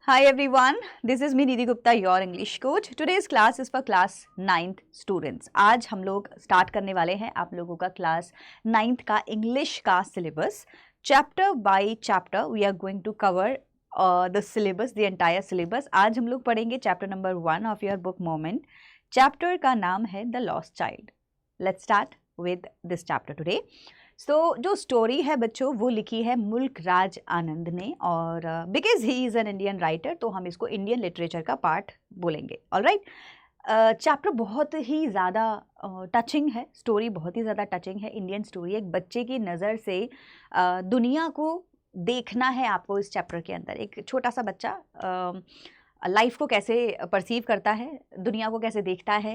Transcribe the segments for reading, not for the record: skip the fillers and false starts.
Hi everyone, this is me Nidhi Gupta, your English coach. Today's class is for class 9th students. आज हम लोग start करने वाले हैं आप लोगों का क्लास 9th का इंग्लिश का syllabus. Chapter by chapter we are going to cover the syllabus, the entire syllabus. आज हम लोग पढ़ेंगे chapter number 1 of your book moment. Chapter का नाम है the lost child. Let's start with this chapter today. जो story है बच्चों वो लिखी है मुल्क राज आनंद ने, और because he is an Indian writer तो हम इसको इंडियन लिटरेचर का पार्ट बोलेंगे. ऑलराइट. चैप्टर बहुत ही ज़्यादा टचिंग है, स्टोरी बहुत ही ज़्यादा टचिंग है. इंडियन स्टोरी, एक बच्चे की नज़र से दुनिया को देखना है आपको इस चैप्टर के अंदर. एक छोटा सा बच्चा लाइफ को कैसे परसीव करता है, दुनिया को कैसे देखता है,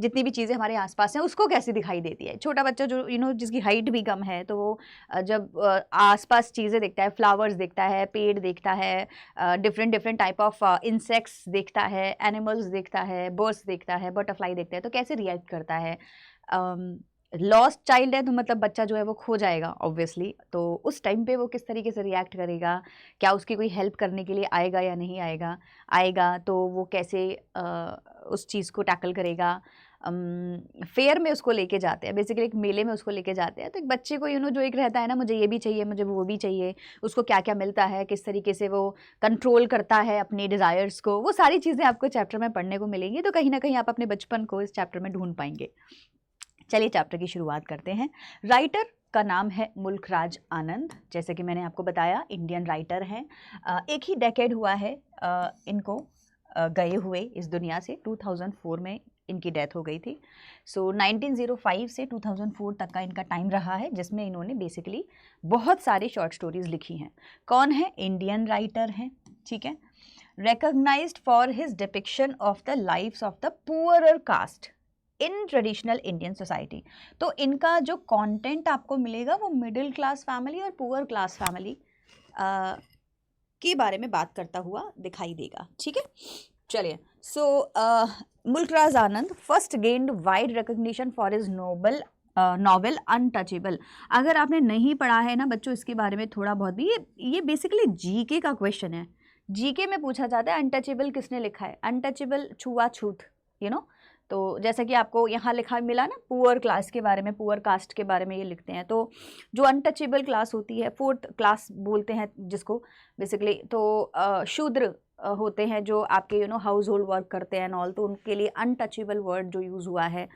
जितनी भी चीज़ें हमारे आसपास हैं उसको कैसे दिखाई देती है. छोटा बच्चा जो जिसकी हाइट भी कम है तो वो जब आसपास चीज़ें देखता है, फ्लावर्स देखता है, पेड़ देखता है, डिफरेंट टाइप ऑफ इंसेक्ट्स देखता है, एनिमल्स देखता है, बर्ड्स देखता है, बटरफ्लाई देखता है, तो कैसे रिएक्ट करता है. लॉस्ट चाइल्ड है तो मतलब बच्चा जो है वो खो जाएगा ऑब्वियसली. तो उस टाइम पे वो किस तरीके से रिएक्ट करेगा, क्या उसकी कोई हेल्प करने के लिए आएगा या नहीं आएगा तो वो कैसे उस चीज़ को टैकल करेगा. फेयर में उसको लेके जाते हैं, बेसिकली एक मेले में उसको लेके जाते हैं. तो एक बच्चे को जो एक रहता है ना, मुझे ये भी चाहिए, मुझे वो भी चाहिए, उसको क्या क्या मिलता है, किस तरीके से वो कंट्रोल करता है अपनी डिज़ायर्स को, वो सारी चीज़ें आपको चैप्टर में पढ़ने को मिलेंगी. तो कहीं ना कहीं आप अपने बचपन को इस चैप्टर में ढूंढ पाएंगे. चलिए चैप्टर की शुरुआत करते हैं. राइटर का नाम है मुल्क राज आनंद. जैसे कि मैंने आपको बताया इंडियन राइटर हैं. एक ही डेकेड हुआ है इनको गए हुए इस दुनिया से. 2004 में इनकी डेथ हो गई थी. 1905 से 2004 तक का इनका टाइम रहा है जिसमें इन्होंने बेसिकली बहुत सारी शॉर्ट स्टोरीज लिखी हैं. कौन है? इंडियन राइटर हैं, ठीक है. recognized for his depiction of the lifes of the poorer caste in traditional Indian society. तो इनका जो कंटेंट आपको मिलेगा वो मिडिल क्लास फैमिली और पुअर क्लास फैमिली के बारे में बात करता हुआ दिखाई देगा, ठीक है. चलिए. Mulk Raj Anand first gained wide recognition for his novel Untouchable. अगर आपने नहीं पढ़ा है ना बच्चों इसके बारे में थोड़ा बहुत भी, ये बेसिकली जीके का क्वेश्चन है. जीके में पूछा जाता है अनटचेबल किसने लिखा है. अनटचेबल छुआछूत, तो जैसा कि आपको यहाँ लिखा मिला ना, पुअर क्लास के बारे में, पुअर कास्ट के बारे में ये लिखते हैं. तो जो अनटचेबल क्लास होती है, फोर्थ क्लास बोलते हैं जिसको बेसिकली, तो शूद्र होते हैं जो आपके हाउस होल्ड वर्क करते हैं ऑल, तो उनके लिए अनटचेबल वर्ड जो यूज़ हुआ है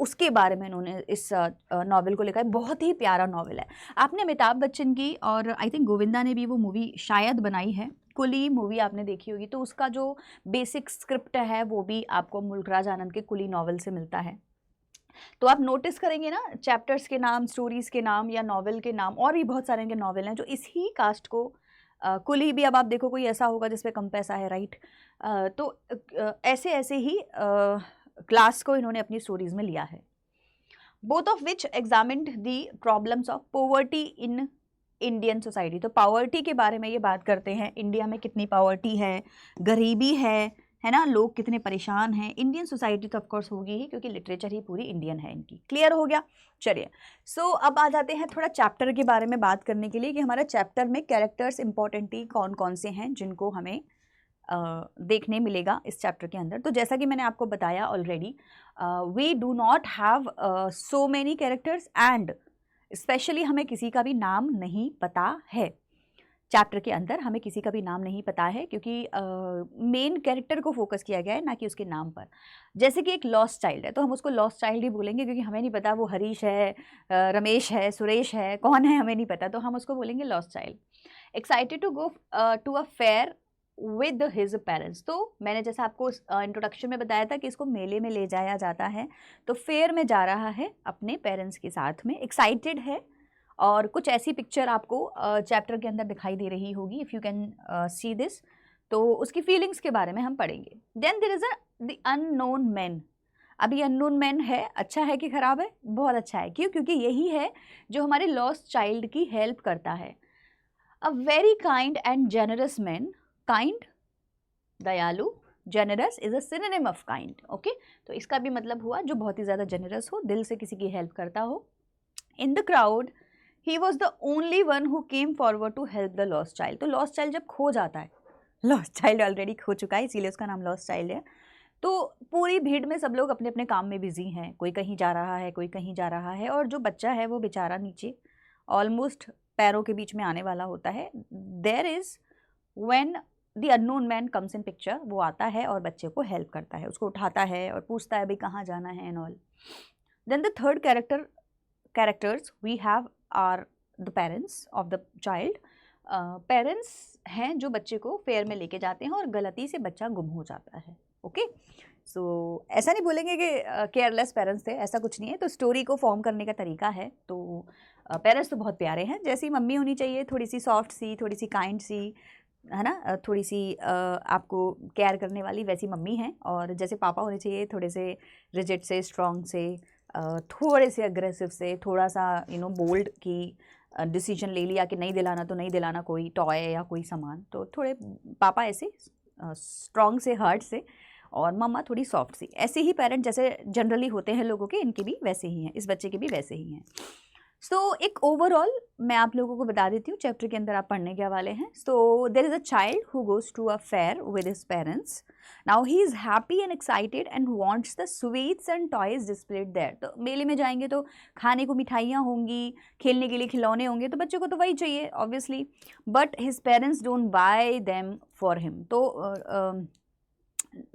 उसके बारे में इन्होंने इस नॉवेल को लिखा है. बहुत ही प्यारा नॉवेल है. आपने अमिताभ बच्चन की और आई थिंक गोविंदा ने भी वो मूवी शायद बनाई है, कुली मूवी आपने देखी होगी, तो उसका जो बेसिक स्क्रिप्ट है वो भी आपको मुल्क राज आनंद के कुली नॉवल से मिलता है. तो आप नोटिस करेंगे ना, चैप्टर्स के नाम, स्टोरीज़ के नाम या नॉवल के नाम, और भी बहुत सारे इनके नॉवल हैं जो इसी कास्ट को कुली भी, अब आप देखो कोई ऐसा होगा जिसपे कम पैसा है, राइट. तो ऐसे ही क्लास को इन्होंने अपनी स्टोरीज़ में लिया है. Both of which examined the problems of poverty in Indian society. तो पावर्टी के बारे में ये बात करते हैं, इंडिया में कितनी पावर्टी है, गरीबी है ना, लोग कितने परेशान हैं. इंडियन सोसाइटी तो ऑफकोर्स होगी ही क्योंकि लिटरेचर ही पूरी इंडियन है इनकी. क्लियर हो गया. चलिए. अब आ जाते हैं थोड़ा चैप्टर के बारे में बात करने के लिए कि हमारा चैप्टर में कैरेक्टर्स इंपॉर्टेंटली कौन कौन से हैं जिनको हमें देखने मिलेगा इस चैप्टर के अंदर. तो जैसा कि मैंने आपको बताया already, we do not have so many characters and specially हमें किसी का भी नाम नहीं पता है. चैप्टर के अंदर हमें किसी का भी नाम नहीं पता है क्योंकि मेन कैरेक्टर को फोकस किया गया है ना कि उसके नाम पर. जैसे कि एक लॉस्ट चाइल्ड है तो हम उसको लॉस्ट चाइल्ड ही बोलेंगे क्योंकि हमें नहीं पता वो हरीश है, रमेश है, सुरेश है, कौन है हमें नहीं पता, तो हम उसको बोलेंगे lost child. Excited to go to a fair with his parents. तो मैंने जैसा आपको इंट्रोडक्शन में बताया था कि इसको मेले में ले जाया जाता है, तो फेयर में जा रहा है अपने पेरेंट्स के साथ में, एक्साइटेड है. और कुछ ऐसी पिक्चर आपको चैप्टर के अंदर दिखाई दे रही होगी, if you can see this. तो उसकी फीलिंग्स के बारे में हम पढ़ेंगे. Then there is the unknown man. अभी अननोन मैन है, अच्छा है कि ख़राब है? बहुत अच्छा है. क्यों? क्योंकि यही है जो हमारे लॉस्ट चाइल्ड की हेल्प करता है. A very kind and generous man. Kind दयालु, generous is a synonym of kind. Okay, तो इसका भी मतलब हुआ जो बहुत ही ज़्यादा जेनरस हो, दिल से किसी की हेल्प करता हो. In the crowd he was the only one who came forward to help the lost child. तो लॉस्ट चाइल्ड जब खो जाता है लॉस्ट चाइल्ड ऑलरेडी खो चुका है, इसीलिए उसका नाम लॉस्ट चाइल्ड है। तो पूरी भीड़ में सब लोग अपने अपने काम में बिजी हैं, कोई कहीं जा रहा है, कोई कहीं जा रहा है, और जो बच्चा है वो बेचारा नीचे ऑलमोस्ट पैरों के बीच में आने वाला होता है। There is when the unknown man comes in picture, वो आता है और बच्चे को हेल्प करता है, उसको उठाता है और पूछता है भाई कहाँ जाना है and all. Then the third characters we have are the parents of the child. Parents हैं जो बच्चे को फेयर में लेके जाते हैं और गलती से बच्चा गुम हो जाता है। ओके, सो ऐसा नहीं बोलेंगे कि केयरलेस पेरेंट्स थे, ऐसा कुछ नहीं है। तो स्टोरी को फॉर्म करने का तरीका है। तो पेरेंट्स तो बहुत प्यारे हैं, जैसी मम्मी होनी चाहिए, थोड़ी सी सॉफ्ट सी, थोड़ी सी काइंड सी, है ना, थोड़ी सी आपको केयर करने वाली, वैसी मम्मी हैं। और जैसे पापा होने चाहिए, थोड़े से रिजिड से, स्ट्रॉन्ग से, थोड़े से अग्रेसिव से, थोड़ा सा बोल्ड की डिसीजन ले लिया कि नहीं दिलाना तो नहीं दिलाना कोई टॉय या कोई सामान। तो थोड़े पापा ऐसे स्ट्रॉन्ग से, हार्ड से, और मम्मा थोड़ी सॉफ्ट सी। ऐसे ही पेरेंट जैसे जनरली होते हैं लोगों के, इनके भी वैसे ही हैं, इस बच्चे के भी वैसे ही हैं। सो एक ओवरऑल मैं आप लोगों को बता देती हूँ चैप्टर के अंदर आप पढ़ने के वाले हैं। So there is a child who goes to a fair with his parents. Now he is happy and excited and wants the sweets and toys displayed there. तो मेले में जाएंगे तो खाने को मिठाइयाँ होंगी, खेलने के लिए खिलौने होंगे, तो बच्चे को तो वही चाहिए obviously. But his parents don't buy them for him, तो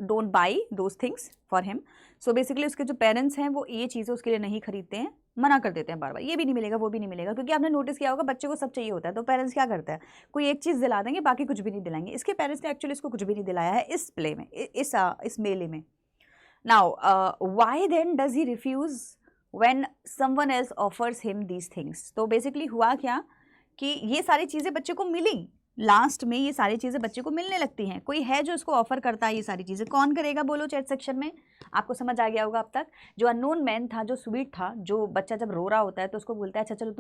don't buy those things for him. So basically उसके जो पेरेंट्स हैं वो ये चीज़ें उसके लिए नहीं खरीदते हैं, मना कर देते हैं बार बार, ये भी नहीं मिलेगा, वो भी नहीं मिलेगा। क्योंकि आपने नोटिस किया होगा बच्चे को सब चाहिए होता है, तो पेरेंट्स क्या करते हैं, कोई एक चीज़ दिला देंगे, बाकी कुछ भी नहीं दिलाएंगे। इसके पेरेंट्स ने एक्चुअली इसको कुछ भी नहीं दिलाया है इस प्ले में, इस मेले में। Now why then does he refuse when someone else offers him these things. तो बेसिकली हुआ क्या कि ये सारी चीज़ें बच्चे को मिली, लास्ट में ये सारी चीज़ें बच्चे को मिलने लगती हैं। कोई है जो उसको ऑफर करता है ये सारी चीज़ें, कौन करेगा बोलो चैट सेक्शन में। आपको समझ आ गया होगा अब तक। जो अननोन मैन था, जो स्वीट था, जो बच्चा जब रो रहा होता है तो उसको बोलता है अच्छा चलो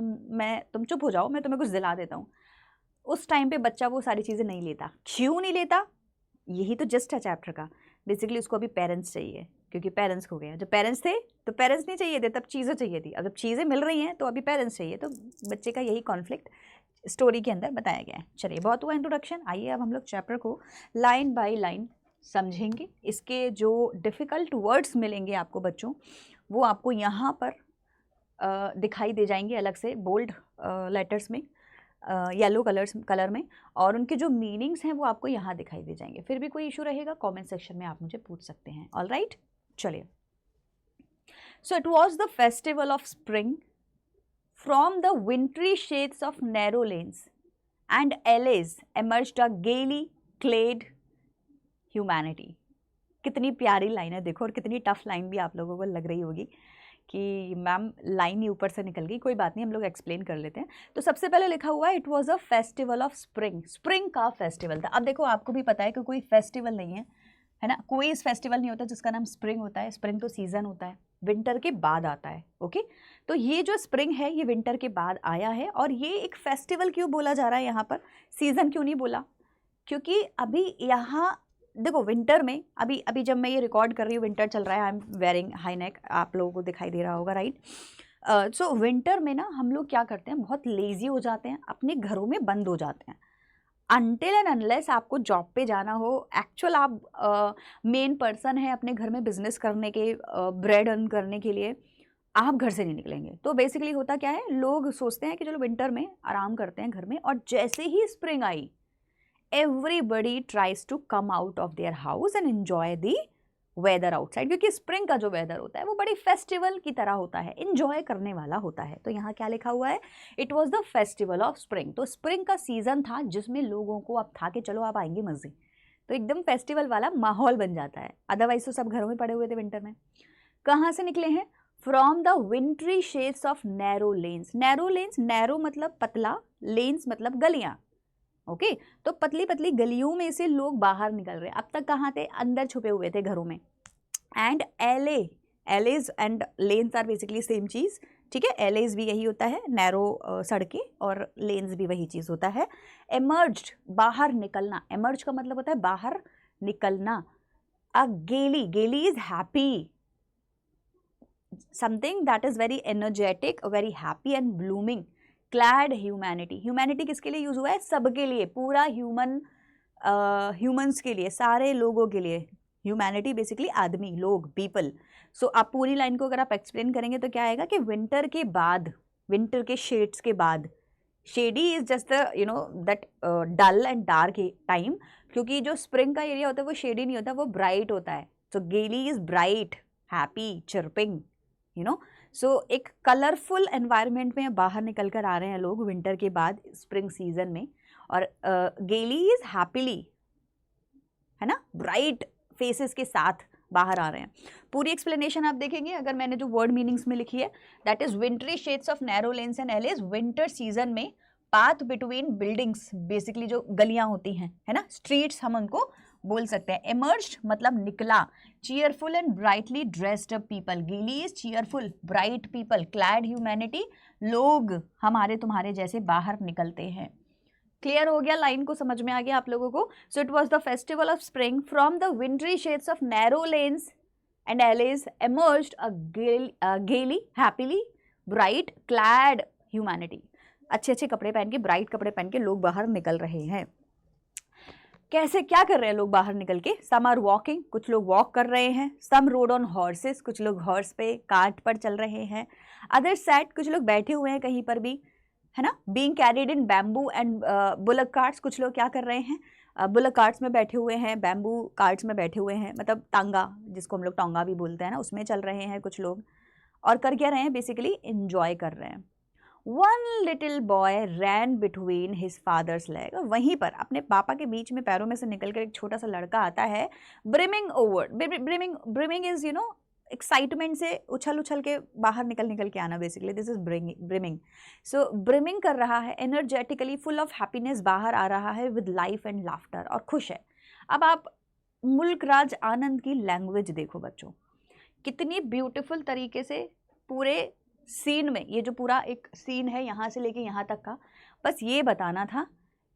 तुम चुप हो जाओ, मैं तुम्हें कुछ दिला देता हूँ। उस टाइम पे बच्चा वो सारी चीज़ें नहीं लेता। क्यों नहीं लेता, यही तो जस्ट है चैप्टर का। बेसिकली उसको अभी पेरेंट्स चाहिए, क्योंकि पेरेंट्स खो गए। जब पेरेंट्स थे तो पेरेंट्स नहीं चाहिए थे, तब चीज़ें चाहिए थी। अब जब चीज़ें मिल रही हैं तो अभी पेरेंट्स चाहिए। तो बच्चे का यही कॉन्फ्लिक्ट स्टोरी के अंदर बताया गया है। चलिए बहुत हुआ इंट्रोडक्शन, आइए अब हम लोग चैप्टर को लाइन बाय लाइन समझेंगे। इसके जो डिफ़िकल्ट वर्ड्स मिलेंगे आपको बच्चों, वो आपको यहाँ पर दिखाई दे जाएंगे अलग से बोल्ड लेटर्स में, येलो कलर में, और उनके जो मीनिंग्स हैं वो आपको यहाँ दिखाई दे जाएंगे। फिर भी कोई इशू रहेगा कमेंट सेक्शन में आप मुझे पूछ सकते हैं। ऑल राइट, चलिए। So it was the festival of spring from the wintry shades of narrow lanes and alleys emerged a gaily clad humanity। कितनी प्यारी लाइन है देखो, और कितनी टफ लाइन भी आप लोगों को लग रही होगी कि मैम लाइन ही ऊपर से निकल गई। कोई बात नहीं, हम लोग एक्सप्लेन कर लेते हैं। तो सबसे पहले लिखा हुआ है it was a festival of spring. Spring का फेस्टिवल था। अब देखो आपको भी पता है कि कोई फेस्टिवल नहीं है ना, कोई इस फेस्टिवल नहीं होता जिसका नाम स्प्रिंग होता है। स्प्रिंग तो सीजन होता है, विंटर के बाद आता है। ओके, तो ये जो स्प्रिंग है ये विंटर के बाद आया है। और ये एक फेस्टिवल क्यों बोला जा रहा है यहाँ पर, सीजन क्यों नहीं बोला, क्योंकि अभी यहाँ देखो विंटर में, अभी जब मैं ये रिकॉर्ड कर रही हूँ विंटर चल रहा है, I am wearing high neck, आप लोगों को दिखाई दे रहा होगा, राइट। सो विंटर में ना हम लोग क्या करते हैं, बहुत लेजी हो जाते हैं, अपने घरों में बंद हो जाते हैं। अनटिल एंड अनलेस आपको जॉब पे जाना हो, एक्चुअल आप मेन पर्सन है अपने घर में बिजनेस करने के, ब्रेड अर्न करने के लिए, आप घर से नहीं निकलेंगे। तो बेसिकली होता क्या है, लोग सोचते हैं कि चलो विंटर में आराम करते हैं घर में, और जैसे ही स्प्रिंग आई everybody tries to come out of their house and enjoy the weather outside. क्योंकि स्प्रिंग का जो वेदर होता है वो बड़ी फेस्टिवल की तरह होता है, इंजॉय करने वाला होता है। तो यहाँ क्या लिखा हुआ है, it was the festival of spring. तो स्प्रिंग का सीजन था जिसमें लोगों को अब था कि चलो आप आएंगे मजे, तो एकदम फेस्टिवल वाला माहौल बन जाता है। अदरवाइज तो सब घरों में पड़े हुए थे विंटर में। कहाँ से निकले हैं, from the विंट्री shades of narrow lens. Narrow lens, narrow मतलब पतला, लेन्स मतलब गलियां। ओके, तो पतली पतली गलियों में से लोग बाहर निकल रहे। अब तक कहाँ थे, अंदर छुपे हुए थे घरों में। And alleys and lanes are basically same चीज़, ठीक है। एलेज भी यही होता है, नैरो सड़कें, और लेन्स भी वही चीज़ होता है। एमर्ज्ड, बाहर निकलना, एमर्ज का मतलब होता है बाहर निकलना। अ गेली, गेली is happy, something that is very energetic, very happy and blooming. Clad humanity, humanity किसके लिए यूज हुआ है, सबके लिए, पूरा ह्यूमन ह्यूमंस के लिए, सारे लोगों के लिए, ह्यूमैनिटी बेसिकली आदमी, लोग, पीपल। सो आप पूरी लाइन को अगर आप एक्सप्लेन करेंगे तो क्या आएगा कि विंटर के बाद, विंटर के शेड्स के बाद, shady is just the you know that dull and dark time, क्योंकि जो स्प्रिंग का एरिया होता है वो शेडी नहीं होता, वो ब्राइट होता है। So gaily is bright, happy, chirping, you know. So एक कलरफुल एनवायरनमेंट में बाहर निकल कर आ रहे हैं लोग विंटर के बाद स्प्रिंग सीजन में, और गेली इज हैप्पीली, है ना, ब्राइट फेसेस के साथ बाहर आ रहे हैं। पूरी एक्सप्लेनेशन आप देखेंगे अगर मैंने जो वर्ड मीनिंग्स में लिखी है, that is wintry shades of narrow lens and alleged, winter season में पाथ बिटवीन बिल्डिंग्स, बेसिकली जो गलियां होती हैं, है ना, स्ट्रीट्स हम उनको बोल सकते हैं। एमर्ज्ड मतलब निकला, cheerful and brightly dressed up people, gaily is cheerful, bright people, clad humanity, लोग हमारे तुम्हारे जैसे बाहर निकलते हैं। क्लियर हो गया, लाइन को समझ में आ गया आप लोगों को। So it was the festival of spring, from the wintry shades of narrow lens and alleged emerged a gaily, happily, bright, clad humanity। अच्छे अच्छे कपड़े पहन के, ब्राइट कपड़े पहन के लोग बाहर निकल रहे हैं। कैसे, क्या कर रहे हैं लोग बाहर निकल के? सम आर वॉकिंग, कुछ लोग वॉक कर रहे हैं। सम रोड ऑन हॉर्सेस, कुछ लोग हॉर्स पे, कार्ट पर चल रहे हैं। अदर सैट, कुछ लोग बैठे हुए हैं कहीं पर भी, है ना। Being carried in bamboo and bullock carts, कुछ लोग क्या कर रहे हैं, बुलक कार्ट्स में बैठे हुए हैं, बैम्बू कार्ट्स में बैठे हुए हैं, मतलब टांगा, जिसको हम लोग टोंगा भी बोलते हैं ना, उसमें चल रहे हैं कुछ लोग। और कर क्या रहे हैं, बेसिकली एंजॉय कर रहे हैं। वन लिटिल बॉय रैन बिटवीन हिज फादर्स लेग, वहीं पर अपने पापा के बीच में पैरों में से निकलकर एक छोटा सा लड़का आता है। Brimming over, brimming is you know excitement से उछल उछल के बाहर निकल के आना, basically this is brimming. So brimming कर रहा है, एनर्जेटिकली, फुल ऑफ हैप्पीनेस बाहर आ रहा है, विद लाइफ एंड लाफ्टर, और खुश है। अब आप मुल्क राज आनंद की लैंग्वेज देखो बच्चों, कितनी ब्यूटीफुल तरीके से पूरे सीन में, ये जो पूरा एक सीन है यहाँ से लेके यहाँ तक का, बस ये बताना था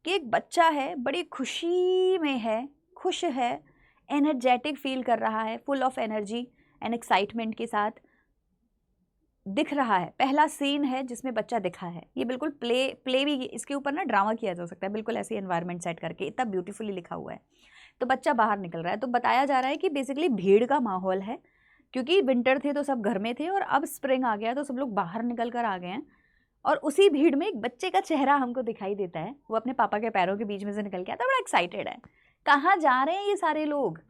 कि एक बच्चा है, बड़ी खुशी में है, खुश है, एनर्जेटिक फील कर रहा है, full of energy and excitement के साथ दिख रहा है। पहला सीन है जिसमें बच्चा दिखा है, ये बिल्कुल प्ले भी, इसके ऊपर ना ड्रामा किया जा सकता है, बिल्कुल ऐसे एनवायरनमेंट सेट करके, इतना ब्यूटीफुली लिखा हुआ है। तो बच्चा बाहर निकल रहा है, तो बताया जा रहा है कि बेसिकली भीड़ का माहौल है, क्योंकि विंटर थे तो सब घर में थे और अब स्प्रिंग आ गया तो सब लोग बाहर निकल कर आ गए हैं। और उसी भीड़ में एक बच्चे का चेहरा हमको दिखाई देता है, वो अपने पापा के पैरों के बीच में से निकल के आता है, बड़ा एक्साइटेड है। कहाँ जा रहे हैं ये सारे लोग?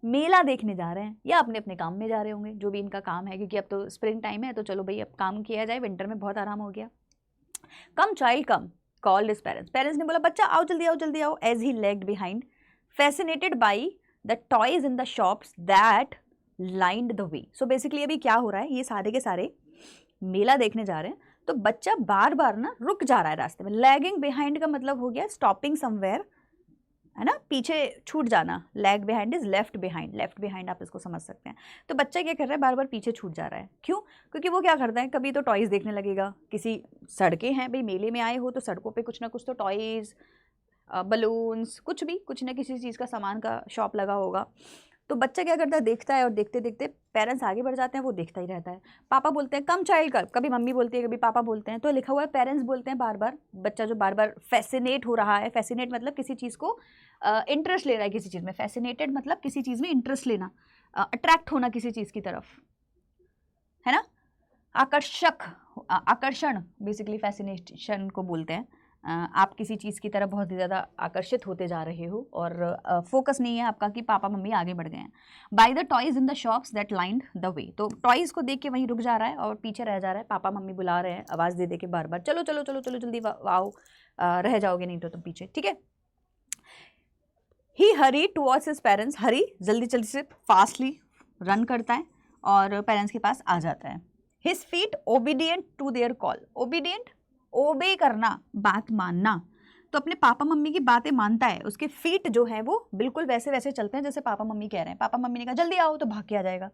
मेला देखने जा रहे हैं या अपने अपने काम में जा रहे होंगे, जो भी इनका काम है, क्योंकि अब तो स्प्रिंग टाइम है, तो चलो भाई अब काम किया जाए, विंटर में बहुत आराम हो गया। Come child come, called his parents, parents ने बोला बच्चा आओ जल्दी आओ जल्दी आओ, as he lagged behind, fascinated by the toys in the shops that lined the way. So basically अभी क्या हो रहा है, ये सारे के सारे मेला देखने जा रहे हैं, तो बच्चा बार बार ना रुक जा रहा है रास्ते में। लैगिंग बिहाइंड का मतलब हो गया स्टॉपिंग समवेयर, है ना, पीछे छूट जाना। Lag behind is left behind, left behind आप इसको समझ सकते हैं। तो बच्चा क्या कर रहा है, बार बार पीछे छूट जा रहा है। क्यों? क्योंकि वो क्या करता है, कभी तो टॉयज़ देखने लगेगा, किसी सड़कें हैं भाई, मेले में आए हो तो सड़कों पे कुछ ना कुछ तो टॉयज़, बलून्स, कुछ भी, कुछ ना किसी चीज़ का सामान का शॉप लगा होगा। तो बच्चा क्या करता है, देखता है, और देखते देखते पेरेंट्स आगे बढ़ जाते हैं, वो देखता ही रहता है। पापा बोलते हैं कम चाइल्ड कर, कभी मम्मी बोलती है, कभी पापा बोलते हैं, तो लिखा हुआ है पेरेंट्स बोलते हैं बार बार। बच्चा जो बार बार फैसिनेट हो रहा है, फैसिनेट मतलब किसी चीज़ को इंटरेस्ट ले रहा है, किसी चीज़ में। फैसिनेटेड मतलब किसी चीज़ में इंटरेस्ट लेना, अट्रैक्ट होना किसी चीज़ की तरफ, है ना। आकर्षण बेसिकली फैसिनेशन को बोलते हैं। आप किसी चीज़ की तरफ बहुत ज़्यादा आकर्षित होते जा रहे हो और फोकस नहीं है आपका कि पापा मम्मी आगे बढ़ गए हैं। By the toys in the shops that lined the वे, तो टॉयज़ को देख के वहीं रुक जा रहा है और पीछे रह जा रहा है। पापा मम्मी बुला रहे हैं आवाज़ दे दे के बार बार, चलो चलो चलो चलो जल्दी आओ, रह जाओगे नहीं तो तुम पीछे, ठीक है। ही हरी टुवर्ड्स हिज पेरेंट्स, हरी जल्दी जल्दी से फास्टली रन करता है और पेरेंट्स के पास आ जाता है। His feet obedient to their call, obedient obey करना, बात मानना, तो अपने पापा मम्मी की बातें मानता है। उसके फीट जो है वो बिल्कुल वैसे वैसे चलते हैं जैसे पापा मम्मी कह रहे हैं। पापा मम्मी ने कहा जल्दी आओ तो भाग के आ जाएगा,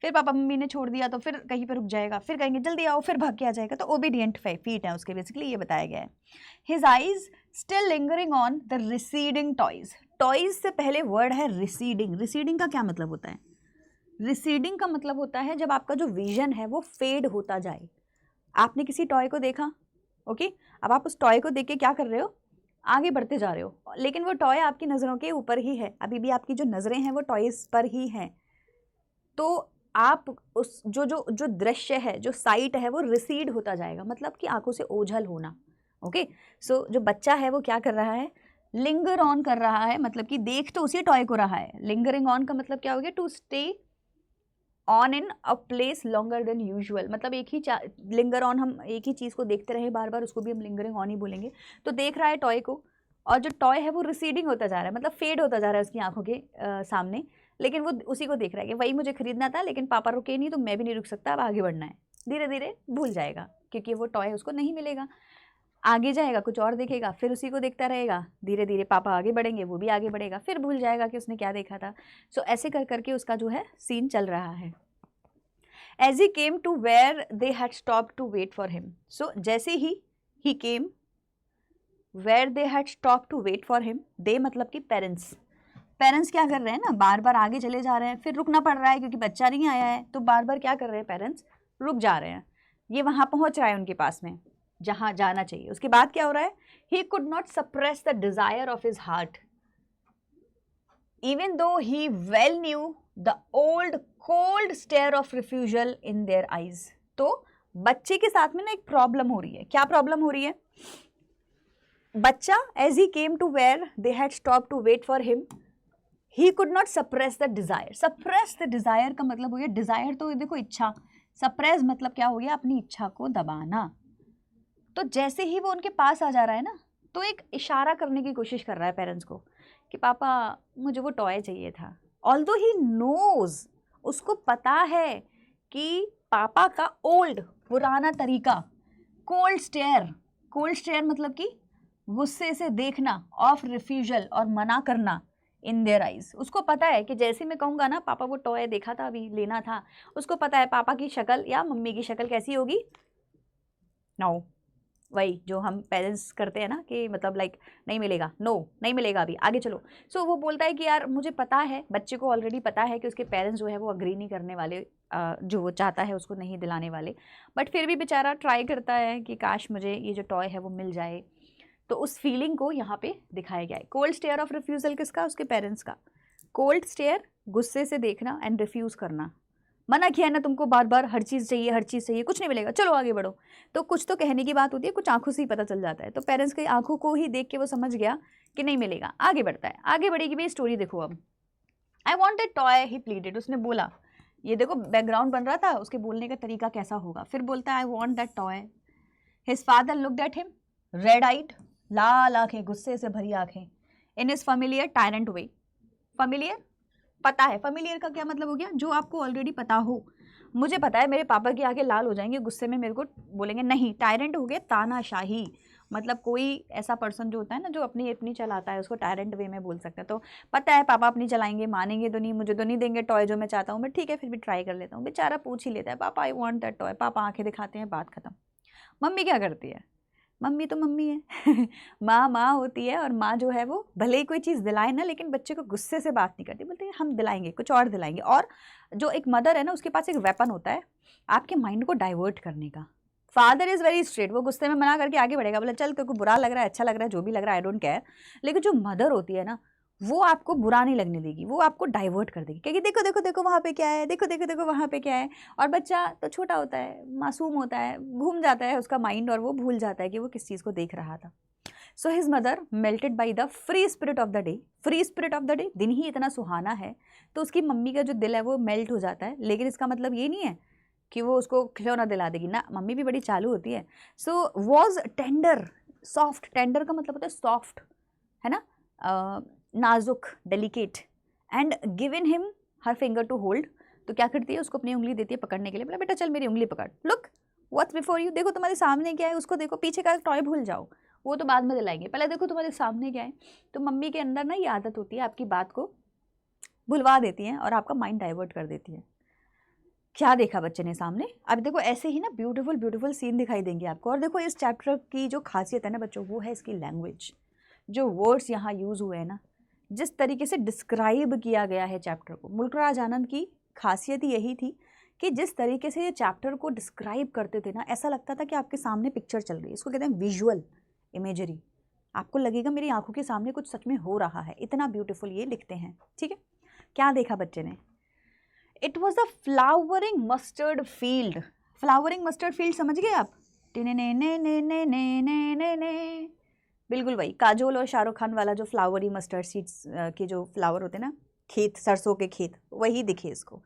फिर पापा मम्मी ने छोड़ दिया तो फिर कहीं पे रुक जाएगा, फिर कहेंगे जल्दी आओ, फिर भाग के आ जाएगा। तो ओबीडियंट फीट है उसके, बेसिकली ये बताया गया है। His eyes still lingering on the receding toys, toys से पहले वर्ड है रिसीडिंग। रिसीडिंग का क्या मतलब होता है? रिसीडिंग का मतलब होता है जब आपका जो विजन है वो फेड होता जाए। आपने किसी टॉय को देखा, ओके, अब आप उस टॉय को देख के क्या कर रहे हो, आगे बढ़ते जा रहे हो, लेकिन वो टॉय आपकी नज़रों के ऊपर ही है, अभी भी आपकी जो नज़रें हैं वो टॉयज़ पर ही हैं। तो आप उस जो जो जो दृश्य है, जो साइट है, वो रिसीड होता जाएगा, मतलब कि आंखों से ओझल होना। ओके, सो जो बच्चा है वो क्या कर रहा है, लिंगर ऑन कर रहा है, मतलब कि देख तो उसी टॉय को रहा है। लिंगरिंग ऑन का मतलब क्या हो गया, to stay on in a place longer than usual, मतलब एक ही लिंगर ऑन, हम एक ही चीज़ को देखते रहे बार बार, उसको भी हम लिंगरिंग ऑन ही बोलेंगे। तो देख रहा है टॉय को, और जो टॉय है वो रिसीडिंग होता जा रहा है, मतलब फेड होता जा रहा है उसकी आंखों के सामने, लेकिन वो उसी को देख रहा है कि वही मुझे खरीदना था, लेकिन पापा रुके नहीं तो मैं भी नहीं रुक सकता, अब आगे बढ़ना है। धीरे धीरे भूल जाएगा, क्योंकि वो टॉय उसको नहीं मिलेगा। आगे जाएगा, कुछ और देखेगा, फिर उसी को देखता रहेगा, धीरे धीरे पापा आगे बढ़ेंगे, वो भी आगे बढ़ेगा, फिर भूल जाएगा कि उसने क्या देखा था। सो ऐसे कर करके उसका जो है सीन चल रहा है। As he came to where they had stopped to wait for him. So जैसे ही he came where they had stopped to wait for him, they मतलब कि पेरेंट्स क्या कर रहे हैं ना, बार बार आगे चले जा रहे हैं, फिर रुकना पड़ रहा है क्योंकि बच्चा नहीं आया है, तो बार बार क्या कर रहे हैं पेरेंट्स, रुक जा रहे हैं। ये वहाँ पहुँच रहा है उनके पास में जहाँ जाना चाहिए। उसके बाद क्या हो रहा है, he could not suppress the desire of his heart even though he well knew the old cold stare of refusal in their eyes। तो बच्चे के साथ में ना एक प्रॉब्लम हो रही है। क्या प्रॉब्लम हो रही है, बच्चा as he came to where they had stopped to wait for him, he could not suppress the desire। suppress the desire का मतलब हो गया, desire तो देखो इच्छा, suppress मतलब क्या हो गया, अपनी इच्छा को दबाना। तो जैसे ही वो उनके पास आ जा रहा है ना, तो एक इशारा करने की कोशिश कर रहा है पेरेंट्स को कि पापा मुझे वो टॉय चाहिए था। ऑल्दो ही नोज, उसको पता है कि पापा का ओल्ड पुराना तरीका, कोल्ड स्टेयर मतलब कि गुस्से से देखना, ऑफ रिफ्यूजल और मना करना, इन देयर आइज। उसको पता है कि जैसे मैं कहूँगा ना पापा वो टॉय देखा था अभी लेना था, उसको पता है पापा की शक्ल या मम्मी की शक्ल कैसी होगी, नो, वही जो हम पेरेंट्स करते हैं ना कि मतलब लाइक नहीं मिलेगा, नो नहीं मिलेगा अभी, आगे चलो। सो वो बोलता है कि यार मुझे पता है, बच्चे को ऑलरेडी पता है कि उसके पेरेंट्स जो है वो अग्री नहीं करने वाले, जो वो चाहता है उसको नहीं दिलाने वाले, बट फिर भी बेचारा ट्राई करता है कि काश मुझे ये जो टॉय है वो मिल जाए। तो उस फीलिंग को यहाँ पे दिखाया गया है। कोल्ड स्टेयर ऑफ रिफ्यूज़ल किसका, उसके पेरेंट्स का। कोल्ड स्टेयर गुस्से से देखना एंड रिफ्यूज़ करना, मना किया है ना तुमको बार बार, हर चीज़ चाहिए, कुछ नहीं मिलेगा, चलो आगे बढ़ो। तो कुछ तो कहने की बात होती है, कुछ आंखों से ही पता चल जाता है। तो पेरेंट्स की आंखों को ही देख के वो समझ गया कि नहीं मिलेगा, आगे बढ़ता है। आगे बढ़ेगी भी स्टोरी देखो अब। I want A toy he pleaded, उसने बोला, ये देखो बैकग्राउंड बन रहा था, उसके बोलने का तरीका कैसा होगा। फिर बोलता है I want that toy. His father looked at him red eyed, लाल आंखें, गुस्से से भरी आंखें, in his familiar tyrant way. Familiar पता है, फैमिलियर का क्या मतलब हो गया, जो आपको ऑलरेडी पता हो। मुझे पता है मेरे पापा की आंखें लाल हो जाएंगे, गुस्से में मेरे को बोलेंगे नहीं। टायरेंट हो गया तानाशाही, मतलब कोई ऐसा पर्सन जो होता है ना जो अपनी अपनी चलाता है, उसको टायरेंट वे में बोल सकते हैं। तो पता है पापा अपनी चलाएंगे, मानेंगे तो नहीं, मुझे तो नहीं देंगे टॉय जो मैं चाहता हूँ, बट ठीक है फिर भी ट्राई कर लेता हूँ। बेचारा पूछ ही लेता है पापा आई वॉन्ट दैट टॉय, पापा आंखें दिखाते हैं, बात खत्म। मम्मी क्या करती है, मम्मी तो मम्मी है माँ होती है, और माँ जो है वो भले ही कोई चीज़ दिलाए ना, लेकिन बच्चे को गुस्से से बात नहीं करती, बोलते हैं हम दिलाएंगे, कुछ और दिलाएंगे। और जो एक मदर है ना, उसके पास एक वेपन होता है आपके माइंड को डाइवर्ट करने का। फादर इज़ वेरी स्ट्रेट, वो गुस्से में मना करके आगे बढ़ेगा, बोला चल तेरे को बुरा लग रहा है, अच्छा लग रहा है, जो भी लग रहा है आई डोंट केयर। लेकिन जो मदर होती है ना, वो आपको बुरा नहीं लगने देगी, वो आपको डाइवर्ट कर देगी, क्योंकि देखो देखो देखो वहाँ पे क्या है, देखो देखो देखो वहाँ पे क्या है। और बच्चा तो छोटा होता है, मासूम होता है, घूम जाता है उसका माइंड, और वो भूल जाता है कि वो किस चीज़ को देख रहा था। So his mother melted by the free spirit of the day. Free spirit of the day, दिन ही इतना सुहाना है, तो उसकी मम्मी का जो दिल है वो मेल्ट हो जाता है। लेकिन इसका मतलब ये नहीं है कि वो उसको खिलौना दिला देगी ना, मम्मी भी बड़ी चालू होती है। So was tender soft, tender का मतलब होता है सॉफ्ट, है ना, नाजुक, delicate, and given him her finger to hold. तो क्या करती है, उसको अपनी उंगली देती है पकड़ने के लिए, बोला बेटा चल मेरी उंगली पकड़, लुक व्हाट्स बिफोर यू, देखो तुम्हारे सामने क्या है, उसको देखो, पीछे का टॉय भूल जाओ, वो तो बाद में दिलाएंगे, पहले देखो तुम्हारे सामने क्या है। तो मम्मी के अंदर ना ये आदत होती है, आपकी बात को भुलवा देती हैं और आपका माइंड डाइवर्ट कर देती है। क्या देखा बच्चे ने सामने, अब देखो ऐसे ही ना ब्यूटीफुल ब्यूटीफुल सीन दिखाई देंगे आपको। और देखो इस चैप्टर की जो खासियत है ना बच्चों, वो है इसकी लैंग्वेज। जो वर्ड्स यहाँ यूज़ हुए हैं ना, जिस तरीके से डिस्क्राइब किया गया है चैप्टर को, मुल्कराज आनंद की खासियत ही यही थी कि जिस तरीके से ये चैप्टर को डिस्क्राइब करते थे ना, ऐसा लगता था कि आपके सामने पिक्चर चल रही है। इसको कहते हैं विजुअल इमेजरी। आपको लगेगा मेरी आंखों के सामने कुछ सच में हो रहा है, इतना ब्यूटीफुल ये लिखते हैं। ठीक है, क्या देखा बच्चे ने? It was a flowering mustard field. Flowering mustard field समझ गए आप? ने ने ने ने ने ने ने ने, बिल्कुल वही काजोल और शाहरुख खान वाला जो फ्लावरी मस्टर्ड सीड्स के जो फ्लावर होते हैं ना, खेत, सरसों के खेत, वही दिखे इसको।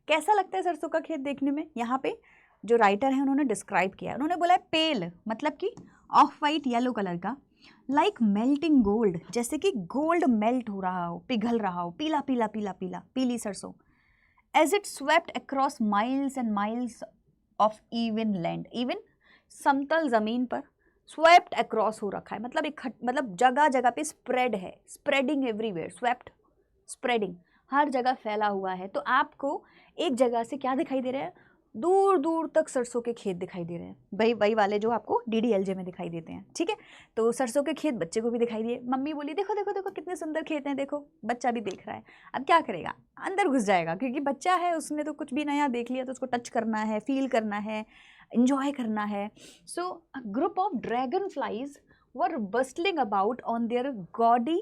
कैसा लगता है सरसों का खेत देखने में? यहाँ पे जो राइटर है उन्होंने डिस्क्राइब किया, उन्होंने बोला है पेल मतलब कि ऑफ वाइट येलो कलर का, लाइक मेल्टिंग गोल्ड, जैसे कि गोल्ड मेल्ट हो रहा हो, पिघल रहा हो, पीला पीला पीला पीला, पीली सरसों। As it swept across miles and miles of even land, even समतल जमीन पर स्वेप्ट अक्रॉस हो रखा है, मतलब मतलब जगह जगह पे स्प्रेड है, स्प्रेडिंग एवरीवेयर, स्वेप्ट स्प्रेडिंग, हर जगह फैला हुआ है। तो आपको एक जगह से क्या दिखाई दे रहा है? दूर दूर तक सरसों के खेत दिखाई दे रहे हैं, वही वाले जो आपको DDLJ में दिखाई देते हैं। ठीक है, तो सरसों के खेत बच्चे को भी दिखाई दिए। मम्मी बोली देखो देखो देखो कितने सुंदर खेत हैं, देखो। बच्चा भी देख रहा है। अब क्या करेगा? अंदर घुस जाएगा, क्योंकि बच्चा है, उसने तो कुछ भी नया देख लिया, तो उसको टच करना है, फील करना है, enjoy करना है। So a group of dragonflies were bustling about on their gaudy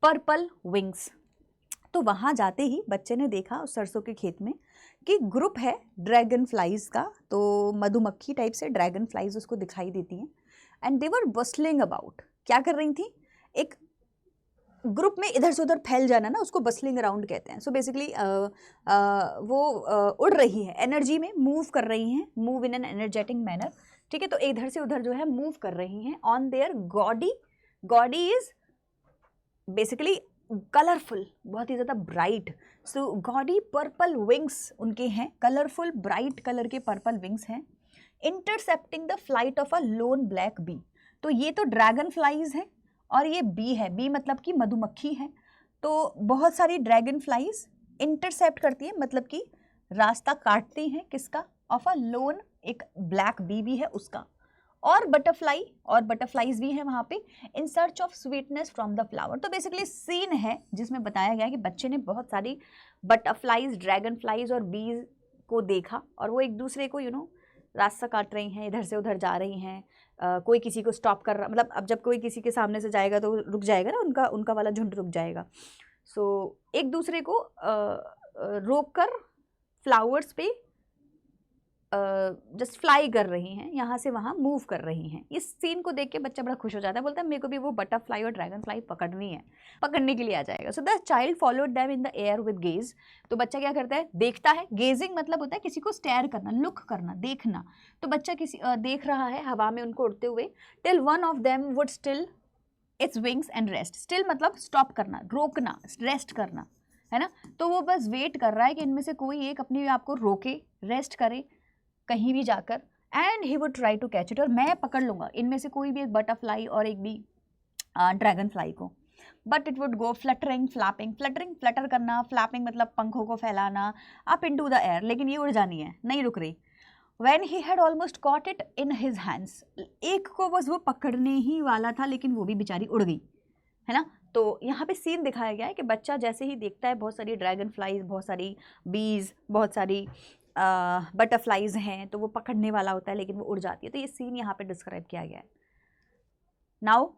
purple wings. तो वहाँ जाते ही बच्चे ने देखा उस सरसों के खेत में कि ग्रुप है ड्रैगन फ्लाइज का, तो मधुमक्खी टाइप से ड्रैगन फ्लाइज उसको दिखाई देती हैं। And they were bustling about, क्या कर रही थी? एक ग्रुप में इधर से उधर फैल जाना ना, उसको बस्लिंग अराउंड कहते हैं। सो बेसिकली वो उड़ रही है, एनर्जी में मूव कर रही हैं, move in an energetic manner. ठीक है, तो इधर से उधर जो है मूव कर रही हैं on their gaudy. Gaudy is basically colourful, बहुत ही ज़्यादा bright. So gaudy purple wings उनके हैं, कलरफुल ब्राइट कलर के पर्पल विंग्स हैं, intercepting the flight of a lone black bee. तो ये तो ड्रैगन फ्लाइज हैं और ये बी है, बी मतलब कि मधुमक्खी है। तो बहुत सारी ड्रैगन फ्लाइज इंटरसेप्ट करती है, मतलब कि रास्ता काटती हैं, किसका? ऑफ अ लोन, एक ब्लैक बी भी है उसका। और बटरफ्लाई, और बटरफ्लाइज भी है वहाँ पे, in search of sweetness from the flower. तो बेसिकली सीन है जिसमें बताया गया कि बच्चे ने बहुत सारी बटरफ्लाइज, ड्रैगन फ्लाइज और बीज को देखा, और वो एक दूसरे को रास्ता काट रही हैं, इधर से उधर जा रही हैं। कोई किसी को स्टॉप कर रहा, मतलब अब जब कोई किसी के सामने से जाएगा तो रुक जाएगा ना, उनका वाला झुंड रुक जाएगा। सो एक दूसरे को रोक कर फ्लावर्स पे जस्ट फ्लाई कर रही हैं, यहाँ से वहाँ मूव कर रही हैं। इस सीन को देख के बच्चा बड़ा खुश हो जाता है, बोलता है मेरे को भी वो बटरफ्लाई और ड्रैगन फ्लाई पकड़नी है, पकड़ने के लिए आ जाएगा। सो the child followed them in the air with gauge. तो बच्चा क्या करता है? देखता है। गेजिंग मतलब होता है किसी को स्टेयर करना, लुक करना, देखना। तो बच्चा किसी देख रहा है हवा में उनको उड़ते हुए, till one of them would still its wings and rest. Still मतलब स्टॉप करना, रोकना, रेस्ट करना, है ना। तो वो बस वेट कर रहा है कि इनमें से कोई एक अपने आप को रोके, रेस्ट करे कहीं भी जाकर, and he would try to catch it, और मैं पकड़ लूँगा इनमें से कोई भी एक बटरफ्लाई और एक भी ड्रैगन फ्लाई को। But it would go fluttering flapping, fluttering flutter करना, फ्लैपिंग मतलब पंखों को फैलाना, up into the air, लेकिन ये उड़ जानी है, नहीं रुक रही। When he had almost caught it in his hands, एक को बस वो पकड़ने ही वाला था, लेकिन वो भी बेचारी उड़ गई, है ना। तो यहाँ पे सीन दिखाया गया है कि बच्चा जैसे ही देखता है बहुत सारी ड्रैगन फ्लाइज, बहुत सारी बीज, बहुत सारी बटरफ्लाइज हैं, तो वो पकड़ने वाला होता है लेकिन वो उड़ जाती है। तो ये सीन यहाँ पे डिस्क्राइब किया गया है। Now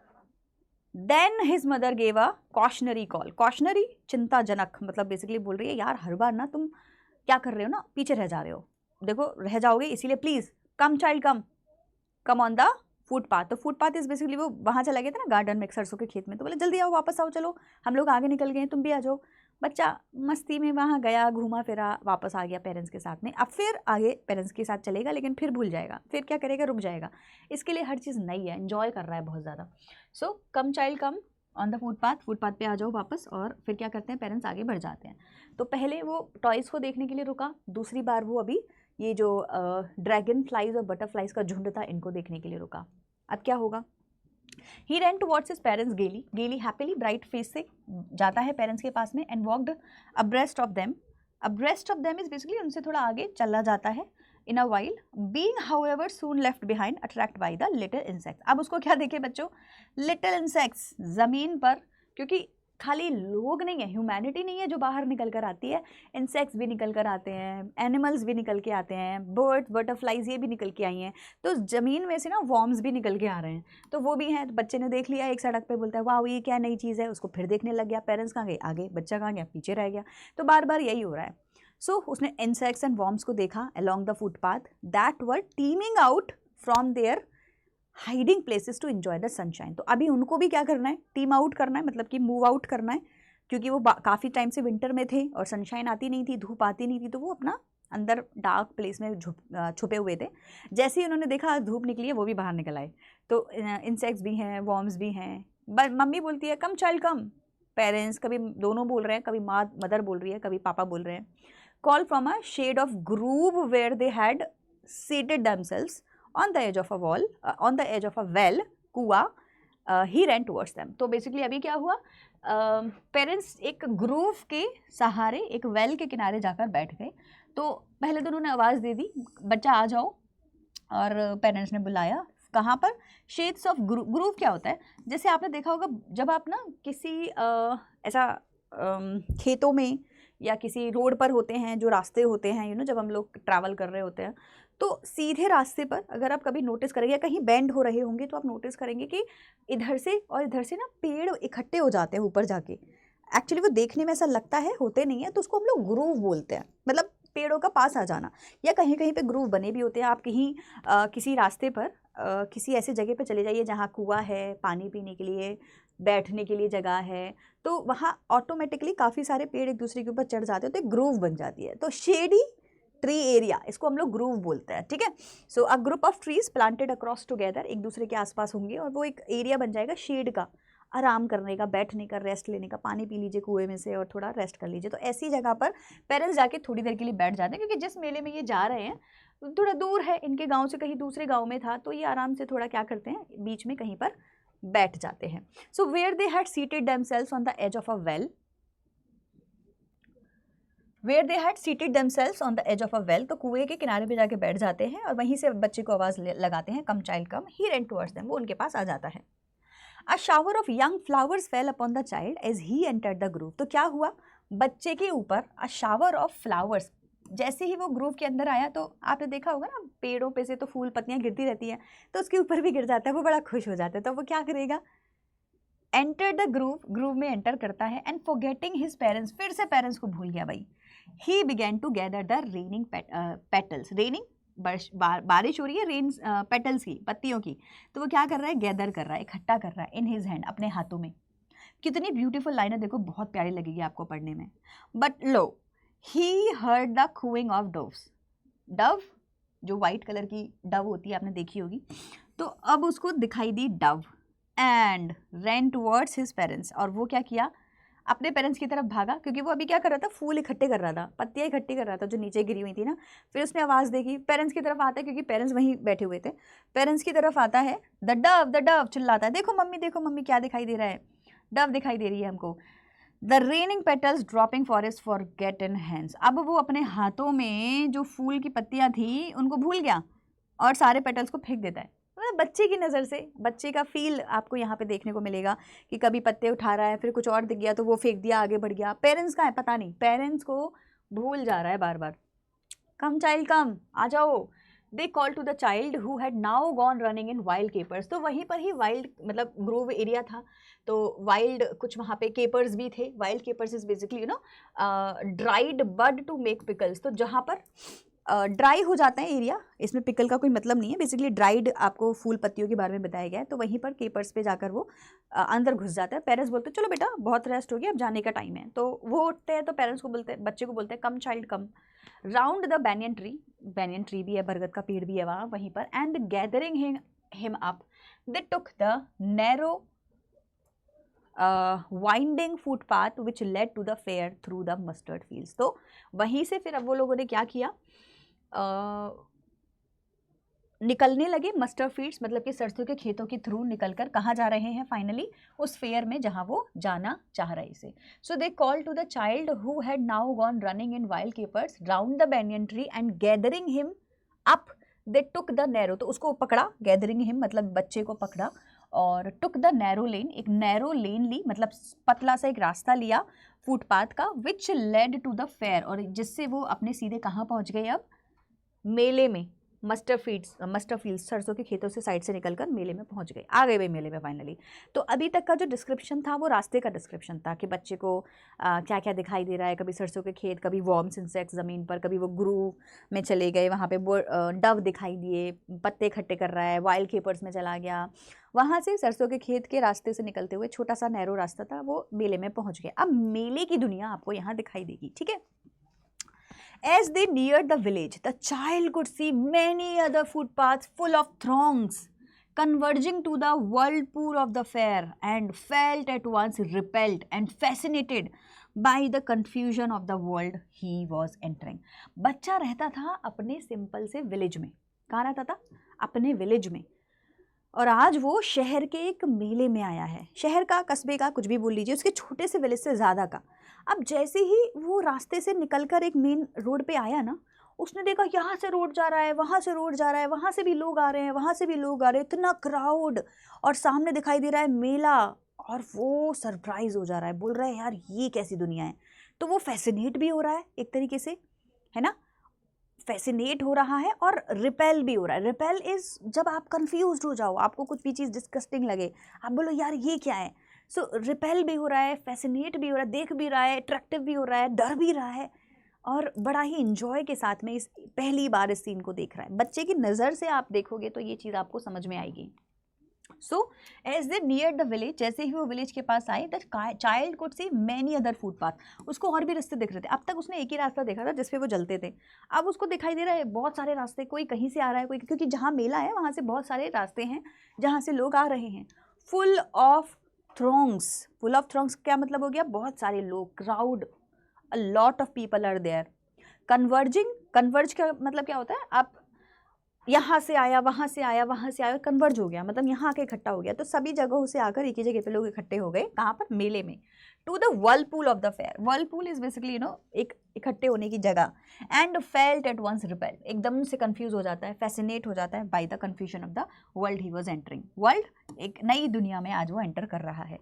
then his mother gave a cautionary call. Cautionary चिंताजनक, मतलब बेसिकली बोल रही है यार हर बार ना तुम क्या कर रहे हो ना, पीछे रह जा रहे हो, देखो रह जाओगे, इसीलिए please come child come, come on the footpath. तो फुटपाथ इज बेसिकली वो वहाँ चला गया था ना गार्डन में सरसों के खेत में, तो बोले जल्दी आओ, वापस आओ, चलो हम लोग आगे निकल गए, तुम भी आ जाओ। बच्चा मस्ती में वहाँ गया, घूमा फिरा, वापस आ गया पेरेंट्स के साथ में। अब फिर आगे पेरेंट्स के साथ चलेगा, लेकिन फिर भूल जाएगा, फिर क्या करेगा, रुक जाएगा। इसके लिए हर चीज़ नई है, एंजॉय कर रहा है बहुत ज़्यादा। So come child come on the footpath, footpath पे आ जाओ वापस, और फिर क्या करते हैं पेरेंट्स, आगे बढ़ जाते हैं। तो पहले वो टॉयज़ को देखने के लिए रुका, दूसरी बार वो अभी ये जो ड्रैगन फ्लाइज और बटरफ्लाइज का झुंड था इनको देखने के लिए रुका। अब क्या होगा? He ran towards his parents gaily, gaily happily, bright face से जाता है पेरेंट्स के पास में, and walked abreast of them. abreast of them is basically उनसे थोड़ा आगे चला जाता है। In a while being however soon left behind, attract by the little insects. अब उसको क्या देखे बच्चों? लिटिल इंसेक्ट्स, ज़मीन पर, क्योंकि खाली लोग नहीं है, ह्यूमैनिटी नहीं है जो बाहर निकल कर आती है, इंसेक्ट्स भी निकल कर आते हैं, एनिमल्स भी निकल के आते हैं, बर्ड्स बटरफ्लाइज ये भी निकल के आई हैं, तो ज़मीन में से ना वॉर्म्स भी निकल के आ रहे हैं, तो वो भी हैं। तो बच्चे ने देख लिया एक सड़क पे, बोलता है वाह ये क्या नई चीज़ है, उसको फिर देखने लग गया, पेरेंट्स कहाँ गए आगे, बच्चा कहाँ गया पीछे रह गया, तो बार बार यही हो रहा है। सो उसने इंसेक्ट्स एंड वॉर्म्स को देखा along the footpath that were teeming out from their hiding places to enjoy the sunshine. तो अभी उनको भी क्या करना है, टीम आउट करना है, मतलब कि मूव आउट करना है, क्योंकि वो काफ़ी टाइम से विंटर में थे और सनशाइन आती नहीं थी, धूप आती नहीं थी, तो वो अपना अंदर डार्क प्लेस में छुपे हुए थे। जैसे ही उन्होंने देखा धूप निकली है वो भी बाहर निकल आए। तो इंसेक्ट्स भी हैं, वॉर्म्स भी हैं। मम्मी बोलती है कम चाइल्ड कम, पेरेंट्स कभी दोनों बोल रहे हैं, कभी मदर बोल रही है, कभी पापा बोल रहे हैं। Call from a shade of grove where they had seated themselves on the edge of a wall, on the edge of a well, कुआ, he ran towards them। तो बेसिकली अभी क्या हुआ, पेरेंट्स एक ग्रूव के सहारे एक वेल के किनारे जाकर बैठ गए। तो पहले तो उन्होंने आवाज़ दे दी बच्चा आ जाओ, और पेरेंट्स ने बुलाया कहाँ पर, शेड्स ऑफ ग्रूव क्या होता है, जैसे आपने देखा होगा जब आप ना किसी ऐसा खेतों में या किसी रोड पर होते हैं, जो रास्ते होते हैं जब हम लोग ट्रैवल कर रहे होते हैं, तो सीधे रास्ते पर अगर आप कभी नोटिस करेंगे या कहीं बेंड हो रहे होंगे तो आप नोटिस करेंगे कि इधर से और इधर से ना पेड़ इकट्ठे हो जाते हैं ऊपर जाके। एक्चुअली वो देखने में ऐसा लगता है, होते नहीं है, तो उसको हम लोग ग्रूव बोलते हैं, मतलब पेड़ों का पास आ जाना। या कहीं कहीं पे ग्रूव बने भी होते हैं। आप कहीं किसी रास्ते पर किसी ऐसे जगह पे चले जाइए जहाँ कुआं है, पानी पीने के लिए, बैठने के लिए जगह है, तो वहाँ ऑटोमेटिकली काफ़ी सारे पेड़ एक दूसरे के ऊपर चढ़ जाते हैं, तो एक ग्रूव बन जाती है। तो शेडी ट्री एरिया, इसको हम लोग ग्रूव बोलते हैं, ठीक है। So a group of trees planted across together, एक दूसरे के आसपास होंगे और वो एक एरिया बन जाएगा शेड का, आराम करने का, बैठने का, रेस्ट लेने का, पानी पी लीजिए कुएं में से और थोड़ा रेस्ट कर लीजिए। तो ऐसी जगह पर पेरेंट्स जाके थोड़ी देर के लिए बैठ जाते हैं, क्योंकि जिस मेले में ये जा रहे हैं थोड़ा दूर है इनके गाँव से, कहीं दूसरे गाँव में था, तो ये आराम से थोड़ा क्या करते हैं, बीच में कहीं पर बैठ जाते हैं। So where they had seated themselves on the edge of a well, where they had seated themselves on the edge of a well, तो कुएं के किनारे पे जाके बैठ जाते हैं और वहीं से बच्चे को आवाज़ लगाते हैं come child come, he ran towards them, वो उनके पास आ जाता है। A shower of young flowers fell upon the child as he entered the grove, तो क्या हुआ, बच्चे के ऊपर अ शावर ऑफ फ्लावर्स, जैसे ही वो ग्रूव के अंदर आया, तो आपने देखा होगा ना पेड़ों पे से तो फूल पत्तियां गिरती रहती हैं, तो उसके ऊपर भी गिर जाता है, वो बड़ा खुश हो जाता है। तो वो क्या करेगा, एंटर द ग्रूव, ग्रूव में एंटर करता है, एंड फॉरगेटिंग हिज पेरेंट्स, फिर से पेरेंट्स को भूल गया भाई, he began to gather the raining petals, raining बारिश हो रही है, रेन पेटल्स की, पत्तियों की, तो वो क्या कर रहा है, गैदर कर रहा है, इकट्ठा कर रहा है, इन हिज हैंड, अपने हाथों में। कितनी ब्यूटीफुल लाइन है, देखो बहुत प्यारी लगेगी आपको पढ़ने में। But lo he heard the cooing of doves, dove जो वाइट कलर की डव होती है आपने देखी होगी, तो अब उसको दिखाई दी dove, and ran towards his parents, और वो क्या किया, अपने पेरेंट्स की तरफ भागा, क्योंकि वो अभी क्या कर रहा था, फूल इकट्ठे कर रहा था, पत्तियाँ इकट्ठी कर रहा था जो नीचे गिरी हुई थी ना। फिर उसने आवाज़ देखी, पेरेंट्स की तरफ आता है, क्योंकि पेरेंट्स वहीं बैठे हुए थे, पेरेंट्स की तरफ आता है, द डव चिल्लाता है, देखो मम्मी क्या दिखाई दे रहा है, डव दिखाई दे रही है हमको। The raining petals dropping forest for get in hands, अब वो अपने हाथों में जो फूल की पत्तियाँ थी उनको भूल गया और सारे पेटल्स को फेंक देता है। मतलब बच्चे की नज़र से, बच्चे का फील आपको यहाँ पे देखने को मिलेगा कि कभी पत्ते उठा रहा है, फिर कुछ और दिख गया तो वो फेंक दिया, आगे बढ़ गया। पेरेंट्स का है पता नहीं, पेरेंट्स को भूल जा रहा है बार बार, कम चाइल्ड कम, आ जाओ। They call to the child who had now gone running in wild capers, तो वहीं पर ही वाइल्ड मतलब ग्रोव एरिया था, तो वाइल्ड कुछ वहाँ पे केपर्स भी थे। Wild capers is basically dried bud to make pickles, तो जहाँ पर ड्राई हो जाता है एरिया, इसमें पिकल का कोई मतलब नहीं है, बेसिकली ड्राइड आपको फूल पत्तियों के बारे में बताया गया है। तो वहीं पर केपर्स पे जाकर वो अंदर घुस जाता है। पेरेंट्स बोलते हैं चलो बेटा बहुत रेस्ट हो गया, अब जाने का टाइम है। तो वो उठते हैं, तो पेरेंट्स को बोलते हैं, बच्चे को बोलते हैं come child come, round the banyan tree भी है, बरगद का पेड़ भी है वहाँ वहीं पर, and gathering him up they took the narrow winding footpath which led to the fair through the mustard fields. तो वहीं से फिर अब वो लोगों ने क्या किया, निकलने लगे मस्टर्ड फील्ड्स, मतलब कि सरसों के खेतों के थ्रू निकलकर कहाँ जा रहे हैं फाइनली, उस फेयर में जहाँ वो जाना चाह रहे थे। So they call to the child who had now gone running in wild capers round the banyan tree and gathering him up they took the narrow, तो उसको पकड़ा, गैदरिंग हिम मतलब बच्चे को पकड़ा और टुक द नैरो लेन, एक नैरो लेन ली, मतलब पतला सा एक रास्ता लिया फुटपाथ का, which led to the fair, और जिससे वो अपने सीधे कहाँ पहुँच गए अब, मेले में, मस्टर्ड फील्ड्स, सरसों के खेतों से साइड से निकलकर मेले में पहुंच गए, आ गए भाई मेले में फाइनली। तो अभी तक का जो डिस्क्रिप्शन था वो रास्ते का डिस्क्रिप्शन था कि बच्चे को क्या क्या दिखाई दे रहा है, कभी सरसों के खेत, कभी वॉर्म्स इंसेक्ट्स ज़मीन पर, कभी वो ग्रूव में चले गए, वहाँ पे डव दिखाई दिए, पत्ते इकट्ठे कर रहा है, वाइल्ड केपर्स में चला गया, वहाँ से सरसों के खेत के रास्ते से निकलते हुए छोटा सा नैरो रास्ता था, वो मेले में पहुँच गए। अब मेले की दुनिया आपको यहाँ दिखाई देगी, ठीक है। As they neared the village, the child could see many other footpaths full of throngs converging to the whirlpool of the fair, and felt at once repelled and fascinated by the confusion of the world he was entering. बच्चा रहता था अपने simple से village में, कहाँ रहता था, अपने विलेज में, और आज वो शहर के एक मेले में आया है, शहर का, कस्बे का, कुछ भी बोल लीजिए, उसके छोटे से विलेज से ज़्यादा का। अब जैसे ही वो रास्ते से निकलकर एक मेन रोड पे आया ना, उसने देखा यहाँ से रोड जा रहा है, वहाँ से रोड जा रहा है, वहाँ से भी लोग आ रहे हैं, वहाँ से भी लोग आ रहे हैं, इतना क्राउड, और सामने दिखाई दे रहा है मेला, और वो सरप्राइज हो जा रहा है, बोल रहा है यार ये कैसी दुनिया है। तो वो फैसिनेट भी हो रहा है एक तरीके से, है ना, फैसिनेट हो रहा है, और रिपेल भी हो रहा है। रिपेल इज जब आप कंफ्यूज हो जाओ, आपको कुछ भी चीज़ डिस्गस्टिंग लगे, आप बोलो यार ये क्या है। सो रिपेल भी हो रहा है, फैसिनेट भी हो रहा है, देख भी रहा है, अट्रैक्टिव भी हो रहा है, डर भी रहा है, और बड़ा ही इंजॉय के साथ में इस पहली बार इस सीन को देख रहा है। बच्चे की नज़र से आप देखोगे तो ये चीज़ आपको समझ में आएगी। So as they near the village, जैसे ही वो विलेज के पास आए, the child could see many other footpath, उसको और भी रास्ते दिख रहे थे। अब तक उसने एक ही रास्ता देखा था जिसपे वो चलते थे, अब उसको दिखाई दे रहा है बहुत सारे रास्ते, कोई कहीं से आ रहा है, कोई, क्योंकि जहाँ मेला है वहाँ से बहुत सारे रास्ते हैं जहाँ से लोग आ रहे हैं। Full of throngs, full of throngs क्या मतलब हो गया, बहुत सारे लोग, crowd, a lot of people are there. Converging, converge का मतलब क्या होता है, आप यहाँ से आया, वहाँ से आया, वहाँ से आया, कन्वर्ज हो गया, मतलब यहाँ आके इकट्ठा हो गया। तो सभी जगहों से आकर एक ही जगह पे लोग इकट्ठे हो गए, कहाँ पर, मेले में। To the whirlpool of the fair, whirlpool is basically एक इकट्ठे होने की जगह। And felt at once repel, एकदम से कंफ्यूज हो जाता है, फैसिनेट हो जाता है by the confusion of the world he was entering, world, एक नई दुनिया में आज वो एंटर कर रहा है।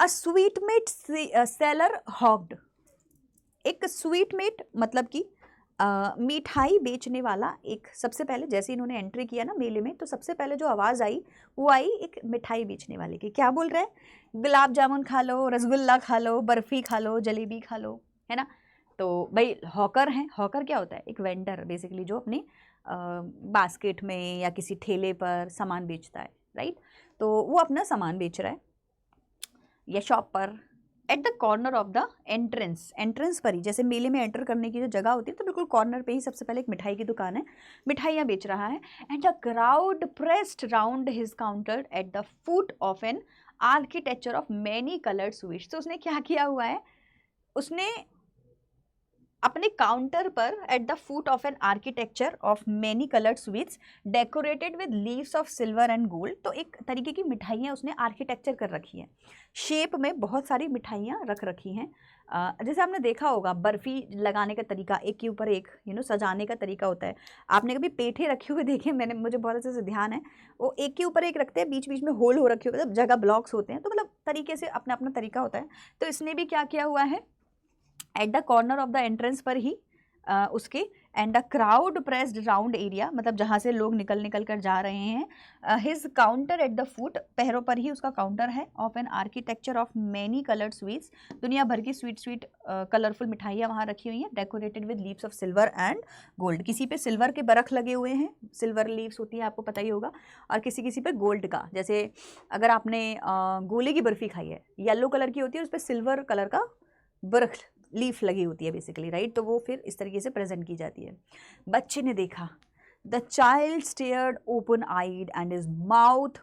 अ स्वीटमेट सेलर हॉग्ड, एक स्वीटमेट मतलब कि मिठाई बेचने वाला, एक, सबसे पहले जैसे इन्होंने एंट्री किया ना मेले में, तो सबसे पहले जो आवाज़ आई वो आई एक मिठाई बेचने वाले की। क्या बोल रहा है, गुलाब जामुन खा लो, रसगुल्ला खा लो, बर्फ़ी खा लो, जलेबी खा लो, है ना। तो भाई हॉकर हैं, हॉकर क्या होता है, एक वेंडर बेसिकली, जो अपने बास्केट में या किसी ठेले पर सामान बेचता है, राइट। तो वो अपना सामान बेच रहा है या शॉप पर, at the corner of the entrance, entrance पर ही, जैसे मेले में एंटर करने की जो जगह होती है, तो बिल्कुल कॉर्नर पे ही सबसे पहले एक मिठाई की दुकान है, मिठाइयाँ बेच रहा है। And the crowd pressed round his counter at the foot of an architecture of many coloured sweets. तो उसने क्या किया हुआ है, उसने अपने काउंटर पर at the foot of an architecture of many coloured sweets decorated with leaves of silver and gold, तो एक तरीके की मिठाइयाँ उसने आर्किटेक्चर कर रखी है, शेप में बहुत सारी मिठाइयाँ रख रखी हैं। जैसे आपने देखा होगा बर्फ़ी लगाने का तरीका, एक के ऊपर एक, सजाने का तरीका होता है। आपने कभी पेठे रखे हुए देखे, मैंने, मुझे बहुत अच्छे से ध्यान है, वो एक के ऊपर एक रखते हैं, बीच बीच में होल हो रखे होते हैं, जगह ब्लॉक्स होते हैं, तो मतलब तरीके से अपना अपना तरीका होता है। तो इसने भी क्या किया हुआ है, at the corner of the entrance पर ही उसके, and the crowd pressed round area, मतलब जहाँ से लोग निकल कर जा रहे हैं। His counter at the foot, पैरों पर ही उसका काउंटर है, of an architecture of many coloured sweets, दुनिया भर की स्वीट कलरफुल मिठाइयाँ वहाँ रखी हुई हैं, decorated with leaves of silver and gold. किसी पे सिल्वर के बरख लगे हुए हैं, सिल्वर लीव्स होती है, आपको पता ही होगा, और किसी पे गोल्ड का। जैसे अगर आपने गोले की बर्फ़ी खाई है, येलो कलर की होती है, उस पर सिल्वर कलर का बरख, लीफ लगी होती है बेसिकली, राइट। तो वो फिर इस तरीके से प्रेजेंट की जाती है। बच्चे ने देखा, the child stared open eyed and his mouth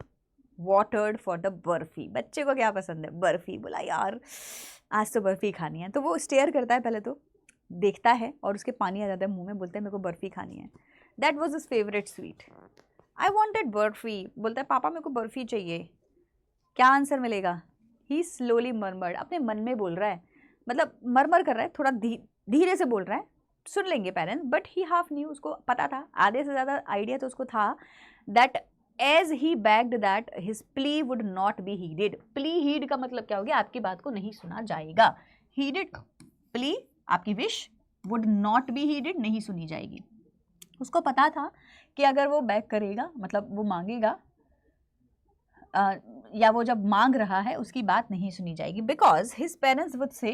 watered for the barfi. बच्चे को क्या पसंद है, बर्फ़ी, बोला यार आज तो बर्फ़ी खानी है। तो वो स्टेयर करता है, पहले तो देखता है और उसके पानी आ जाता है मुंह में, बोलता है मेरे को बर्फ़ी खानी है। That was his favourite sweet, I wanted barfi, बोलता है पापा मेरे को बर्फ़ी चाहिए। क्या आंसर मिलेगा, ही स्लोली मरमर्ड, अपने मन में बोल रहा है, मतलब मरमर कर रहा है, थोड़ा धीरे से बोल रहा है, सुन लेंगे parents, but he half new, उसको पता था, आधे से ज़्यादा आइडिया तो उसको था, that as he begged that his plea would not be heeded. Plea heed का मतलब क्या हो गया, आपकी बात को नहीं सुना जाएगा। हीडेड प्ली, आपकी विश, वुड नॉट बी हीडेड, नहीं सुनी जाएगी। उसको पता था कि अगर वो बैग करेगा, मतलब वो मांगेगा या वो जब मांग रहा है उसकी बात नहीं सुनी जाएगी, because his parents would say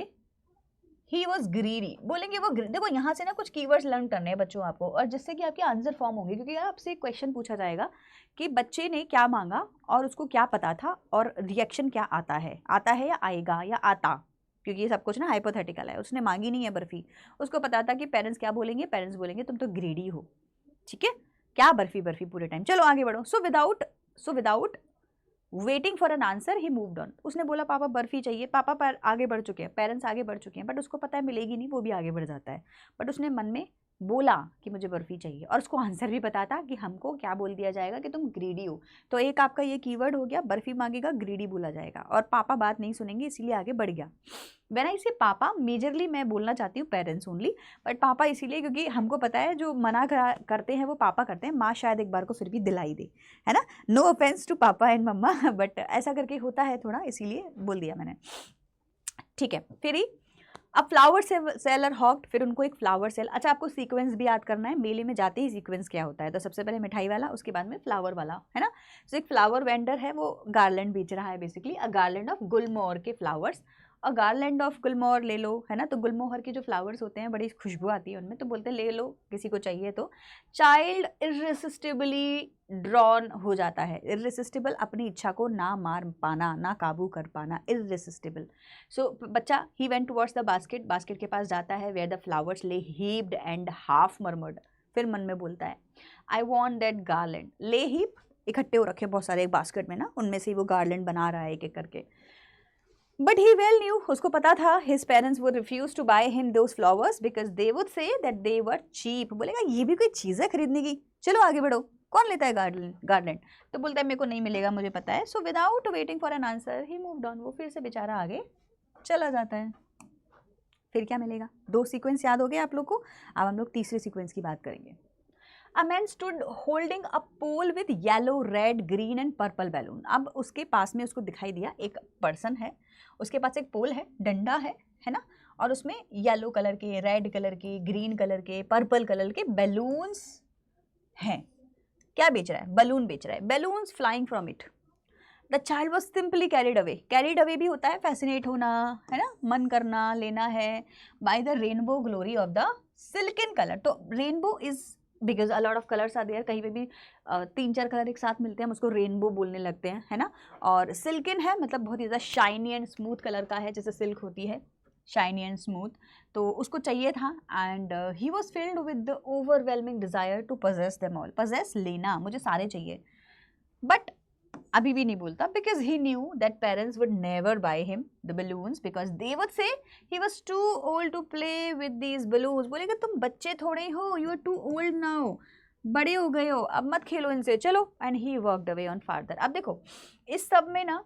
he was greedy. बोलेंगे वो देखो यहाँ से ना कुछ कीवर्ड्स लर्न करने हैं बच्चों आपको, और जिससे कि आपके आंसर फॉर्म होंगे, क्योंकि आपसे क्वेश्चन पूछा जाएगा कि बच्चे ने क्या मांगा और उसको क्या पता था और रिएक्शन क्या आता है या आएगा या आता, क्योंकि ये सब कुछ ना हाइपोथेटिकल है। उसने मांगी नहीं है बर्फी, उसको पता था कि पेरेंट्स क्या बोलेंगे, पेरेंट्स बोलेंगे तुम तो ग्रीडी हो, ठीक है, क्या बर्फी बर्फी पूरे टाइम। चलो आगे बढ़ो। So without waiting for an answer he moved on. उसने बोला पापा बर्फी चाहिए, पापा पर आगे बढ़ चुके हैं, पेरेंट्स आगे बढ़ चुके हैं, बट उसको पता है मिलेगी नहीं, वो भी आगे बढ़ जाता है। बट उसने मन में बोला कि मुझे बर्फी चाहिए, और उसको आंसर भी पता था कि हमको क्या बोल दिया जाएगा कि तुम ग्रीडी हो। तो एक आपका ये कीवर्ड हो गया, बर्फी मांगेगा, ग्रीडी बोला जाएगा, और पापा बात नहीं सुनेंगे, इसीलिए आगे बढ़ गया। व्हेन आई से पापा, मेजरली मैं बोलना चाहती हूँ पेरेंट्स ओनली, बट पापा इसीलिए क्योंकि हमको पता है जो मना करते हैं वो पापा करते हैं, माँ शायद एक बार को फिर भी दिलाई दे, है ना। नो ऑफेंस टू पापा एंड मम्मा, बट ऐसा करके होता है थोड़ा, इसीलिए बोल दिया मैंने, ठीक है। फिर ही अब फ्लावर सेलर हॉक्ड, फिर उनको एक फ्लावर सेल। अच्छा, आपको सीक्वेंस भी याद करना है, मेले में जाते ही सीक्वेंस क्या होता है। तो सबसे पहले मिठाई वाला, उसके बाद में फ्लावर वाला, है ना। तो एक फ्लावर वेंडर है, वो गार्लैंड बेच रहा है, बेसिकली अ गार्लैंड ऑफ गुलमोहर के फ्लावर्स। अ गार्लैंड ऑफ गुलमोहर ले लो, है ना। तो गुलमोहर के जो फ्लावर्स होते हैं बड़ी खुशबू आती है उनमें, तो बोलते हैं ले लो, किसी को चाहिए तो। चाइल्ड इररेसिस्टिबली ड्रॉन हो जाता है। इररेसिस्टिबल, अपनी इच्छा को ना मार पाना, ना काबू कर पाना, इररेसिस्टिबल। सो बच्चा he went towards the basket, basket के पास जाता है, वेयर द फ्लावर्स ले हीप्ड एंड हाफ मर्मर्ड। फिर मन में बोलता है आई वॉन्ट दैट गार्लैंड। ले हीप, इकट्ठे हो रखे बहुत सारे एक बास्केट में ना, उनमें से ही वो गार्लैंड बना रहा है एक एक करके। बट ही वेल न्यू, उसको पता था his parents would refuse to buy him those flowers because they would say that they were cheap. बोलेगा ये भी कोई चीज़ है खरीदने की, चलो आगे बढ़ो, कौन लेता है गार्लैंड। तो बोलता है मेरे को नहीं मिलेगा, मुझे पता है। So without waiting for an answer he moved on, वो फिर से बेचारा आगे चला जाता है। फिर क्या मिलेगा, दो सीक्वेंस याद हो गए आप लोग को। अब हम लोग तीसरे सीक्वेंस की बात करेंगे। A man stood holding a pole with yellow, red, green and purple balloon. अब उसके पास में उसको दिखाई दिया एक पर्सन है, उसके पास एक पोल है, डंडा है ना, और उसमें येलो कलर के, रेड कलर के, ग्रीन कलर के, पर्पल कलर के बैलून्स हैं। क्या बेच रहा है, बलून बेच रहा है, balloons flying from it. The child was simply carried away. Carried away भी होता है फैसिनेट होना, है ना, मन करना, लेना है, by the rainbow glory of the silken colour. तो rainbow is because a lot of colours are there, कहीं पे भी 3-4 कलर एक साथ मिलते हैं, हम उसको रेनबो बोलने लगते हैं, है ना। और सिल्कन है मतलब बहुत ही ज़्यादा शाइनी एंड स्मूथ कलर का है, जैसे सिल्क होती है, शाइनी एंड स्मूथ। तो उसको चाहिए था, and he was filled with the overwhelming desire to possess them all. Possess, लेना, मुझे सारे चाहिए। बट अभी भी नहीं बोलता, because he knew that parents would never buy him the balloons because they would say he was too old to play with these balloons. बोलेगा तुम बच्चे थोड़े हो, you are too old now, बड़े हो गए हो, अब मत खेलो इनसे, चलो। And he walked away on father. अब देखो इस सब में ना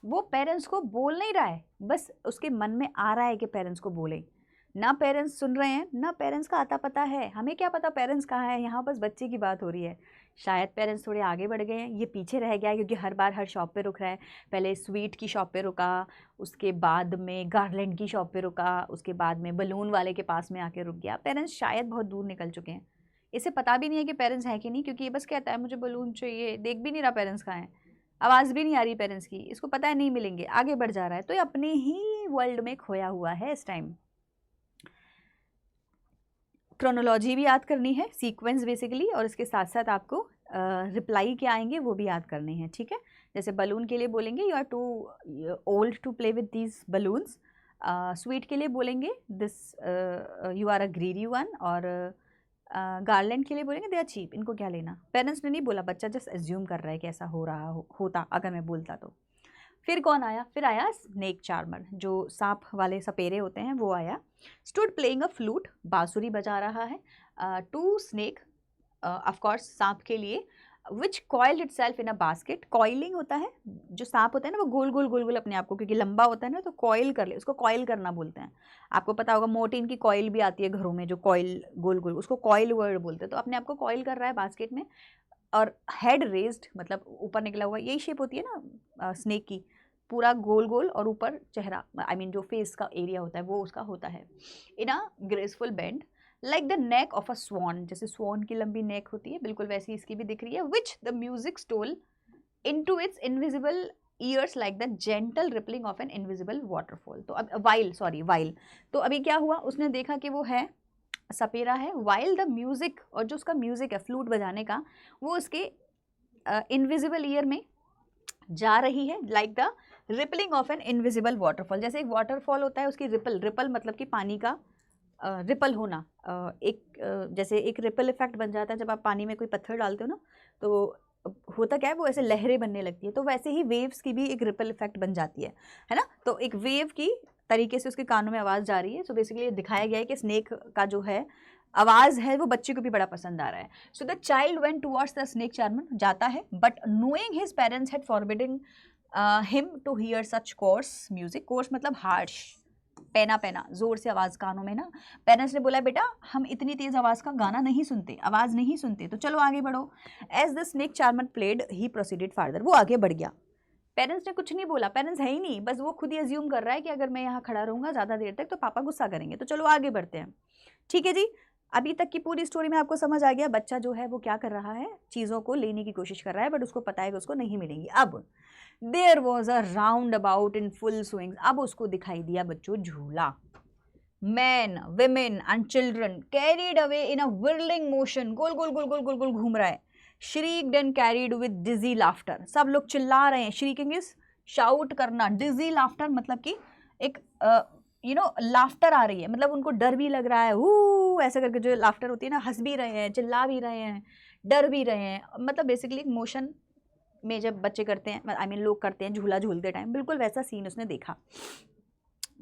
वो पेरेंट्स को बोल नहीं रहा है, बस उसके मन में आ रहा है कि पेरेंट्स को बोले। ना पेरेंट्स सुन रहे हैं, ना पेरेंट्स का आता पता है, हमें क्या पता पेरेंट्स कहाँ है, यहाँ बस बच्चे की बात हो रही है। शायद पेरेंट्स थोड़े आगे बढ़ गए हैं, ये पीछे रह गया है क्योंकि हर बार हर शॉप पे रुक रहा है। पहले स्वीट की शॉप पे रुका, उसके बाद में गार्लैंड की शॉप पे रुका, उसके बाद में बलून वाले के पास में आके रुक गया। पेरेंट्स शायद बहुत दूर निकल चुके हैं, इसे पता भी नहीं है कि पेरेंट्स हैं कि नहीं, क्योंकि ये बस कहता है मुझे बलून चाहिए, देख भी नहीं रहा पेरेंट्स कहाँ हैं, आवाज़ भी नहीं आ रही पेरेंट्स की, इसको पता है नहीं मिलेंगे, आगे बढ़ जा रहा है। तो ये अपने ही वर्ल्ड में खोया हुआ है इस टाइम। क्रोनोलॉजी भी याद करनी है, सीक्वेंस बेसिकली, और इसके साथ साथ आपको रिप्लाई क्या आएंगे वो भी याद करने हैं, ठीक है। जैसे बलून के लिए बोलेंगे you are too old to play with these balloons. Sweet के लिए बोलेंगे this you are a greedy one, और गार्लैंड के लिए बोलेंगे दे आर चीप, इनको क्या लेना। पेरेंट्स ने नहीं बोला, बच्चा जस्ट एज्यूम कर रहा है कि ऐसा हो रहा होता अगर मैं बोलता तो। फिर कौन आया, फिर आया स्नेक चार्मर, जो सांप वाले सपेरे होते हैं वो आया। स्टूड प्लेइंग अ फ्लूट, बांसुरी बजा रहा है। टू स्नेक, ऑफकोर्स सांप के लिए, which coiled itself in a basket. Coiling होता है, जो सांप होता है ना वो गोल गोल गोल गोल अपने आप को, क्योंकि लंबा होता है ना तो कॉइल कर ले, उसको कॉइल करना बोलते हैं। आपको पता होगा मोर्टीन की कॉइल भी आती है घरों में, जो कॉइल गोल गोल, उसको कॉइल वर्ड बोलते हैं। तो अपने आप को कॉइल कर रहा है बास्केट में, और हेड रेज्ड मतलब ऊपर निकला हुआ, यही शेप होती है ना स्नेक की, पूरा गोल गोल और ऊपर चेहरा, आई मीन जो फेस का एरिया होता है वो उसका होता है, in a graceful bend like the neck of a swan, जैसे स्वॉन की लंबी नेक होती है बिल्कुल वैसी इसकी भी दिख रही है, which the music stole into its invisible ears like the gentle rippling of an invisible waterfall. तो अब वाइल तो अभी क्या हुआ, उसने देखा कि वो है सपेरा है, वाइल द म्यूजिक, और जो उसका म्यूजिक है फ्लूट बजाने का वो उसके इनविजिबल ईयर में जा रही है, like the rippling of an invisible waterfall, जैसे एक वाटरफॉल होता है उसकी रिपल मतलब कि पानी का रिपल होना, जैसे एक रिपल इफेक्ट बन जाता है जब आप पानी में कोई पत्थर डालते हो ना, तो होता क्या है वो ऐसे लहरें बनने लगती है, तो वैसे ही वेव्स की भी एक रिपल इफेक्ट बन जाती है ना, तो एक वेव की तरीके से उसके कानों में आवाज़ जा रही है। सो बेसिकली दिखाया गया है कि स्नेक का जो है आवाज़ है वो बच्चे को भी बड़ा पसंद आ रहा है। So the child went towards the snake charmer, जाता है, but knowing his parents had forbidden him to hear such coarse music, coarse मतलब हार्श, पैना जोर से आवाज़ कानों में ना, पेरेंट्स ने बोला बेटा हम इतनी तेज आवाज़ का गाना नहीं सुनते, आवाज़ नहीं सुनते, तो चलो आगे बढ़ो। As the snake charmer played he proceeded farther, वो आगे बढ़ गया, पेरेंट्स ने कुछ नहीं बोला, पेरेंट्स है ही नहीं, बस वो खुद ही अज्यूम कर रहा है कि अगर मैं यहाँ खड़ा रहूँगा ज़्यादा देर तक तो पापा गुस्सा करेंगे, तो चलो आगे बढ़ते हैं। ठीक है जी, अभी तक की पूरी स्टोरी में आपको समझ आ गया, बच्चा जो है वो क्या कर रहा है, चीज़ों को लेने की कोशिश कर रहा है, बट उसको पता है कि उसको नहीं मिलेंगी। अब there was a roundabout in full swings, अब उसको दिखाई दिया बच्चों झूला, men, women and children carried away in a whirling motion, गोल गोल गोल गोल गोल गोल घूम रहा है, shrieked and carried with dizzy laughter, सब लोग चिल्ला रहे हैं, shrieking is शाउट करना, dizzy laughter मतलब कि एक लाफ्टर आ रही है, मतलब उनको डर भी लग रहा है, ऐसे करके जो लाफ्टर होती है ना, हंस भी रहे हैं, चिल्ला भी रहे हैं, डर भी रहे हैं, मतलब बेसिकली एक मोशन में जब बच्चे करते हैं, आई मीन लोग करते हैं झूला झूलते टाइम, बिल्कुल वैसा सीन उसने देखा।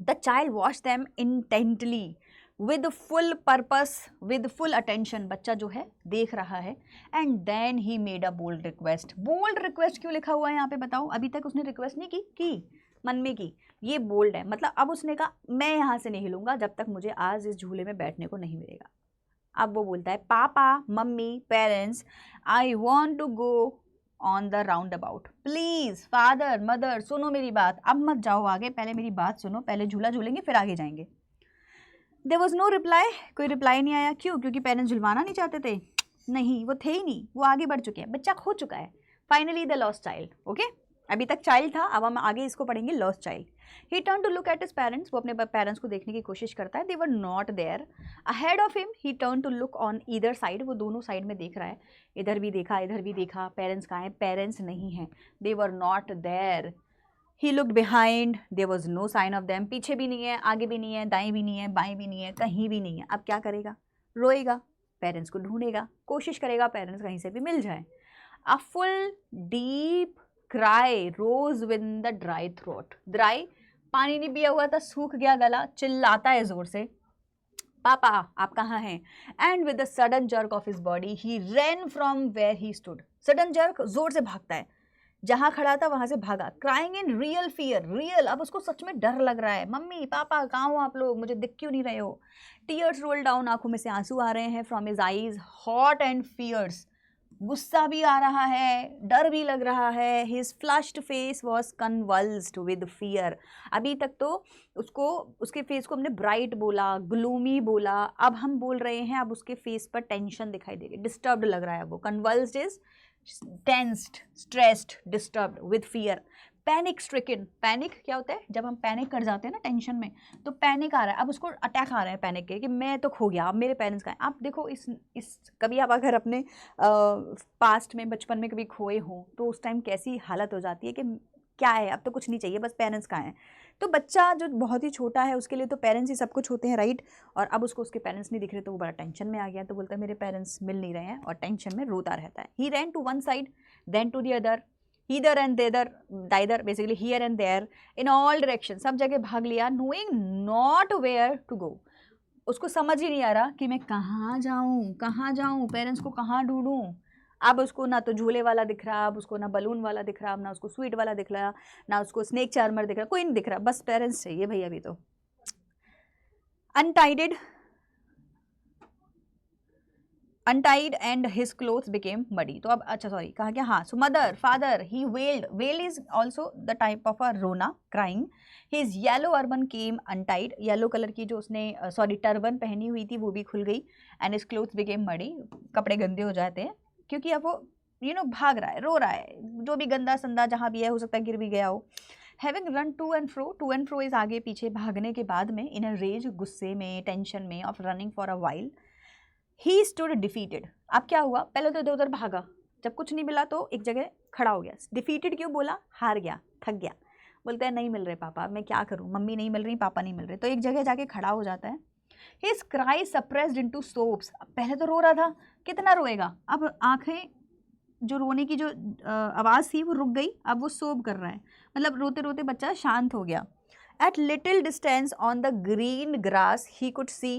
The child watched them intently with full purpose, with full attention, बच्चा जो है देख रहा है, and then he made a bold request। bold request क्यों लिखा हुआ है यहाँ पे बताओ, अभी तक उसने रिक्वेस्ट नहीं की मन में की, ये बोल्ड है, मतलब अब उसने कहा मैं यहाँ से नहीं हिलूंगा जब तक मुझे आज इस झूले में बैठने को नहीं मिलेगा। अब वो बोलता है पापा मम्मी parents I want to go on the roundabout, please father mother सुनो मेरी बात, अब मत जाओ आगे, पहले मेरी बात सुनो, पहले झूला झूलेंगे फिर आगे जाएंगे। देयर वाज नो रिप्लाई, कोई रिप्लाई नहीं आया, क्यों, क्योंकि पेरेंट्स झुलवाना नहीं चाहते थे, नहीं वो थे ही नहीं, वो आगे बढ़ चुके हैं, बच्चा खो चुका है। Finally the lost child, okay अभी तक चाइल्ड था, अब हम आगे इसको पढ़ेंगे lost child. He turn to look at his parents, वो अपने पेरेंट्स को देखने की कोशिश करता है, they were not there ahead of him, he turn to look on either side, वो दोनों साइड में देख रहा है, इधर भी देखा, पेरेंट्स कहाँ हैं, पेरेंट्स नहीं हैं, they were not there. He looked behind, there was no sign of them, पीछे भी नहीं है, आगे भी नहीं है, दाएं भी नहीं है, बाएं भी नहीं है, कहीं भी नहीं है। अब क्या करेगा, रोएगा, पेरेंट्स को ढूंढेगा, कोशिश करेगा पेरेंट्स कहीं से भी मिल जाए। A full deep cry rose with the dry throat, dry पानी नहीं पिया हुआ था, सूख गया गला, चिल्लाता है जोर से पापा आप कहाँ हैं, and with the sudden jerk of his body he ran from where he stood, sudden jerk, जोर से भागता है, जहां खड़ा था वहां से भागा, crying in real fear, real अब उसको सच में डर लग रहा है, मम्मी पापा कहाँ हो आप लोग, मुझे दिख क्यों नहीं रहे हो। टीयर्स रोल डाउन, आंखों में से आंसू आ रहे हैं, from his eyes hot and fierce, गुस्सा भी आ रहा है, डर भी लग रहा है, his flushed face was convulsed with fear, अभी तक तो उसको उसके फेस को हमने ब्राइट बोला, ग्लूमी बोला, अब हम बोल रहे हैं अब उसके फेस पर टेंशन दिखाई दे रही, डिस्टर्ब्ड लग रहा है वो, convulsed is tensed stressed disturbed with fear, panic stricken, panic क्या होता है जब हम पैनिक कर जाते हैं ना टेंशन में, तो पैनिक आ रहा है, अब उसको अटैक आ रहा है पैनिक के कि मैं तो खो गया, अब मेरे पेरेंट्स का है। आप देखो इस कभी आप अगर अपने पास्ट में बचपन में कभी खोए हों तो उस टाइम कैसी हालत हो जाती है कि क्या है अब तो कुछ नहीं चाहिए बस पेरेंट्स का है। तो बच्चा जो बहुत ही छोटा है उसके लिए तो पेरेंट्स ही सब कुछ होते हैं राइट, और अब उसको उसके पेरेंट्स नहीं दिख रहे तो वो बड़ा टेंशन में आ गया, तो बोलता है मेरे पेरेंट्स मिल नहीं रहे हैं और टेंशन में रोता रहता है। He ran to one side then to the other, hither and thither, thither basically here and there, in all direction, सब जगह भाग लिया, knowing not where to go, उसको समझ ही नहीं आ रहा कि मैं कहाँ जाऊँ, पेरेंट्स को कहाँ ढूंढूं। अब उसको ना तो झूले वाला दिख रहा, अब उसको ना बलून वाला दिख रहा, ना उसको स्वीट वाला दिख रहा, ना उसको स्नेक चार्मर दिख रहा, कोई नहीं दिख रहा, बस पेरेंट्स चाहिए भैया अभी तो। untied and his clothes became muddy. तो अब अच्छा सॉरी कहा क्या, हाँ, so mother father he wailed, wail is also the type of a रोना, crying. his yellow urban came untied, yellow colour की जो उसने सॉरी टर्बन पहनी हुई थी वो भी खुल गई, and his clothes became muddy, कपड़े गंदे हो जाते हैं क्योंकि अब वो भाग रहा है, रो रहा है, जो भी गंदा संदा जहाँ भी है, हो सकता है गिर भी गया हो. Having run to and fro is आगे पीछे भागने के बाद में, in a rage, गुस्से में, टेंशन में, of running for a while, he stood defeated. अब क्या हुआ, पहले तो इधर उधर भागा, जब कुछ नहीं मिला तो एक जगह खड़ा हो गया. defeated क्यों बोला, हार गया, थक गया, बोलता है नहीं मिल रहे पापा, मैं क्या करूं, मम्मी नहीं मिल रही, पापा नहीं मिल रहे, तो एक जगह जाके खड़ा हो जाता है. his cry suppressed into sobs. पहले तो रो रहा था, कितना रोएगा, अब आंखें जो रोने की जो आवाज़ थी वो रुक गई, अब वो सोब कर रहा है, मतलब रोते रोते बच्चा शांत हो गया. At little distance on the green grass he could see,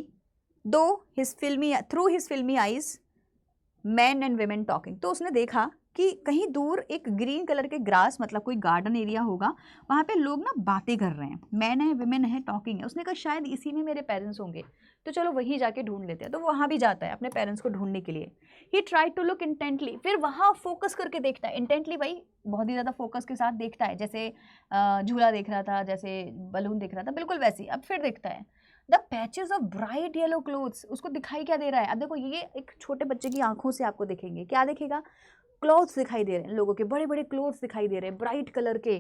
through his filmy eyes, men and women talking. तो उसने देखा कि कहीं दूर एक ग्रीन कलर के ग्रास, मतलब कोई गार्डन एरिया होगा, वहाँ पे लोग ना बातें कर रहे हैं, मैन है, विमेन है, टॉकिंग है. उसने कहा शायद इसी में मेरे पेरेंट्स होंगे, तो चलो वहीं जाके ढूंढ लेते हैं. तो वहाँ भी जाता है अपने पेरेंट्स को ढूंढने के लिए. ही ट्राई टू लुक इंटेंटली, फिर वहाँ फोकस करके देखता है. इंटेंटली भाई बहुत ही ज़्यादा फोकस के साथ देखता है, जैसे झूला देख रहा था, जैसे बलून देख रहा था, बिल्कुल वैसी. अब फिर देखता है the patches of bright yellow clothes. उसको दिखाई क्या दे रहा है, अब देखो ये एक छोटे बच्चे की आंखों से आपको दिखेंगे, क्या दिखेगा, क्लोथ्स दिखाई दे रहे हैं, लोगों के बड़े बड़े क्लोथ्स दिखाई दे रहे हैं ब्राइट कलर के.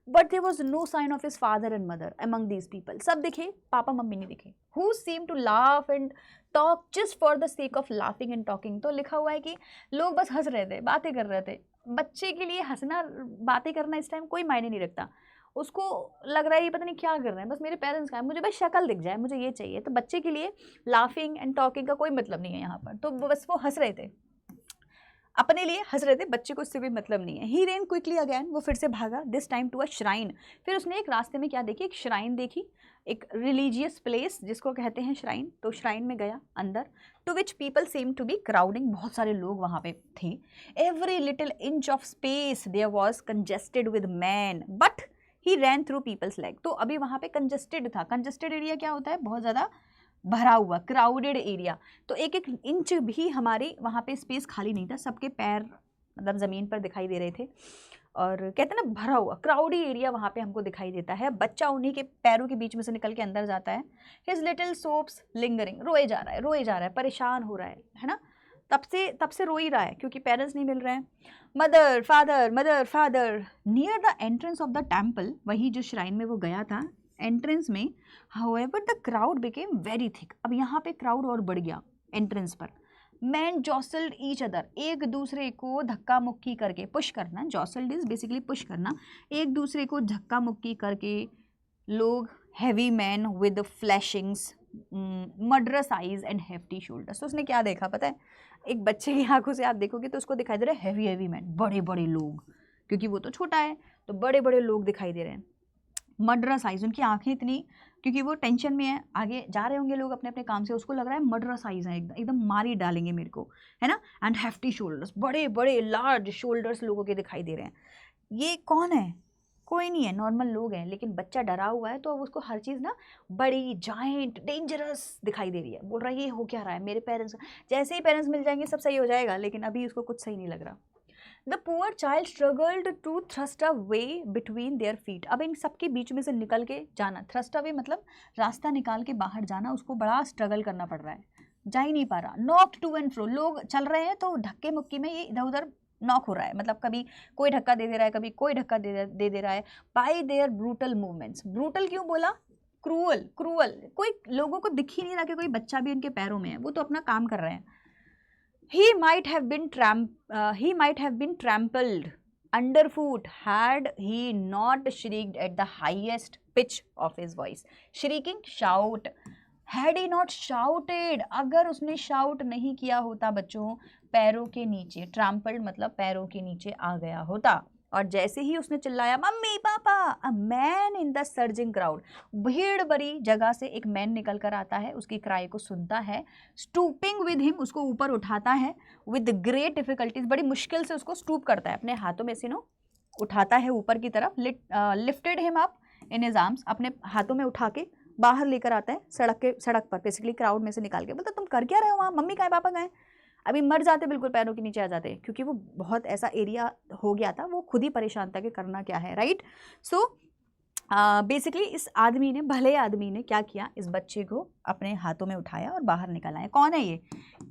But there was no sign of his father and mother among these people. सब दिखे, पापा मम्मी नहीं दिखे. Who seem to laugh and talk just for the sake of laughing and talking. तो लिखा हुआ है कि लोग बस हंस रहे थे, बातें कर रहे थे. बच्चे के लिए हंसना, बातें करना इस टाइम कोई मायने नहीं रखता. उसको लग रहा है ये पता नहीं क्या कर रहे हैं, बस मेरे पेरेंट्स का है, मुझे बस शक्ल दिख जाए, मुझे ये चाहिए. तो बच्चे के लिए लाफिंग एंड टॉकिंग का कोई मतलब नहीं है यहाँ पर. तो बस वो हंस रहे थे, अपने लिए हंस रहे थे, बच्चे को इससे कोई मतलब नहीं है. ही रेन क्विकली अगैन, वो फिर से भागा, this time to a shrine. फिर उसने एक रास्ते में क्या देखी, एक श्राइन देखी, एक रिलीजियस प्लेस जिसको कहते हैं श्राइन. तो श्राइन में गया अंदर, to which people seem to be crowding, बहुत सारे लोग वहाँ पे थे. Every little inch of space there was congested with man, but he ran through people's leg. तो अभी वहाँ पे कंजेस्टेड था. कंजेस्टेड एरिया क्या होता है, बहुत ज़्यादा भरा हुआ, क्राउडेड एरिया. तो एक एक इंच भी हमारी वहाँ पे स्पेस खाली नहीं था, सबके पैर मतलब ज़मीन पर दिखाई दे रहे थे. और कहते हैं ना भरा हुआ क्राउडी एरिया वहाँ पे हमको दिखाई देता है. बच्चा उन्हीं के पैरों के बीच में से निकल के अंदर जाता है. हिज लिटिल सोप्स लिंगरिंग, रोए जा रहा है, परेशान हो रहा है ना, तब से रो ही रहा है क्योंकि पेरेंट्स नहीं मिल रहे हैं. Mother father near the entrance of the temple, वही जो श्राइन में वो गया था, एंट्रेंस में. However the crowd became very thick. अब यहाँ पे क्राउड और बढ़ गया एंट्रेंस पर. मैन जॉसल्ड ईच अदर, एक दूसरे को धक्का मुक्की करके, पुश करना, जॉसल्ड इज बेसिकली पुश करना, एक दूसरे को धक्का मुक्की करके लोग. Heavy man with flashings, murderous eyes and hefty shoulders. तो उसने क्या देखा पता है, एक बच्चे की आंखों से आप देखोगे तो उसको दिखाई दे रहा है हैवी मैन, बड़े बड़े लोग, क्योंकि वो तो छोटा है तो बड़े बड़े लोग दिखाई दे रहे हैं. मर्डरस आइज, उनकी आंखें इतनी, क्योंकि वो टेंशन में है, आगे जा रहे होंगे लोग अपने अपने काम से, उसको लग रहा है मर्डरस आइज है, एकदम मार ही डालेंगे मेरे को, है ना. एंड हेफ्टी शोल्डर्स, बड़े बड़े लार्ज शोल्डर्स लोगों के दिखाई दे रहे हैं. ये कौन है, कोई नहीं है, नॉर्मल लोग हैं, लेकिन बच्चा डरा हुआ है तो उसको हर चीज़ ना बड़ी जाइंट डेंजरस दिखाई दे रही है. बोल रहा है ये हो क्या रहा है, मेरे पेरेंट्स, जैसे ही पेरेंट्स मिल जाएंगे सब सही हो जाएगा, लेकिन अभी उसको कुछ सही नहीं लग रहा. The poor child struggled to thrust a way between their feet. अब इन सबके बीच में से निकल के जाना, थ्रस्ट अवे मतलब रास्ता निकाल के बाहर जाना, उसको बड़ा स्ट्रगल करना पड़ रहा है, जा ही नहीं पा रहा. नॉक्ड टू एंड फ्रो, लोग चल रहे हैं तो धक्के मुक्की में ये इधर उधर नॉक हो रहा है, मतलब कभी कोई धक्का दे रहा है, कभी कोई धक्का दे रहा है. Bye there brutal movements, brutal क्यों बोला, क्रूअल, कोई लोगों को दिख ही नहीं रहा कि कोई बच्चा भी उनके पैरों में है, वो तो अपना काम कर रहे हैं. He might have been trampled underfoot had he not shrieked at the highest pitch of his voice. Shrieking, shout. Had he not shouted, अगर उसने shout नहीं किया होता बच्चों, पैरों के नीचे, trampled मतलब पैरों के नीचे आ गया होता. और जैसे ही उसने चिल्लाया mummy papa, a man in the surging crowd, भीड़ भरी जगह से एक मैन निकल कर आता है, उसकी क्राई को सुनता है. स्टूपिंग विद हिम, उसको ऊपर उठाता है. विद ग्रेट डिफिकल्टीज, बड़ी मुश्किल से उसको स्टूप करता है, अपने हाथों में से नो उठाता है ऊपर की तरफ. Lifted him up in his arms, अपने हाथों में उठा के बाहर लेकर आता है, सड़क पर बेसिकली क्राउड में से निकाल के. बोलता तुम कर क्या रहे हो वहाँ, मम्मी कहाँ, पापा कहाँ. अभी मर जाते, बिल्कुल पैरों के नीचे आ जाते, क्योंकि वो बहुत ऐसा एरिया हो गया था, वो खुद ही परेशान था कि करना क्या है, राइट। सो बेसिकली इस आदमी ने, भले आदमी ने क्या किया, इस बच्चे को अपने हाथों में उठाया और बाहर निकल आया। कौन है ये?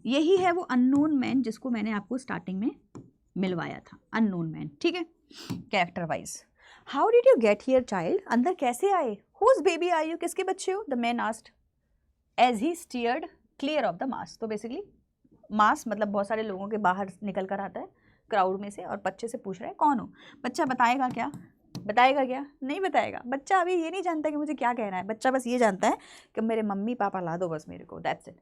यही है वो अननोन मैन जिसको मैंने आपको स्टार्टिंग में मिलवाया था, अननोन मैन, ठीक है, character wise. How did you get here child? अंदर कैसे आए? Whose baby are you? किसके बच्चे हो? The man asked as he steered clear of the mass. तो बेसिकली मास मतलब बहुत सारे लोगों के बाहर निकल कर आता है क्राउड में से, और बच्चे से पूछ रहा है कौन हो? बच्चा बताएगा क्या? बताएगा क्या? नहीं बताएगा। बच्चा अभी ये नहीं जानता कि मुझे क्या कहना है, बच्चा बस ये जानता है कि मेरे मम्मी पापा ला दो बस मेरे को, that's it.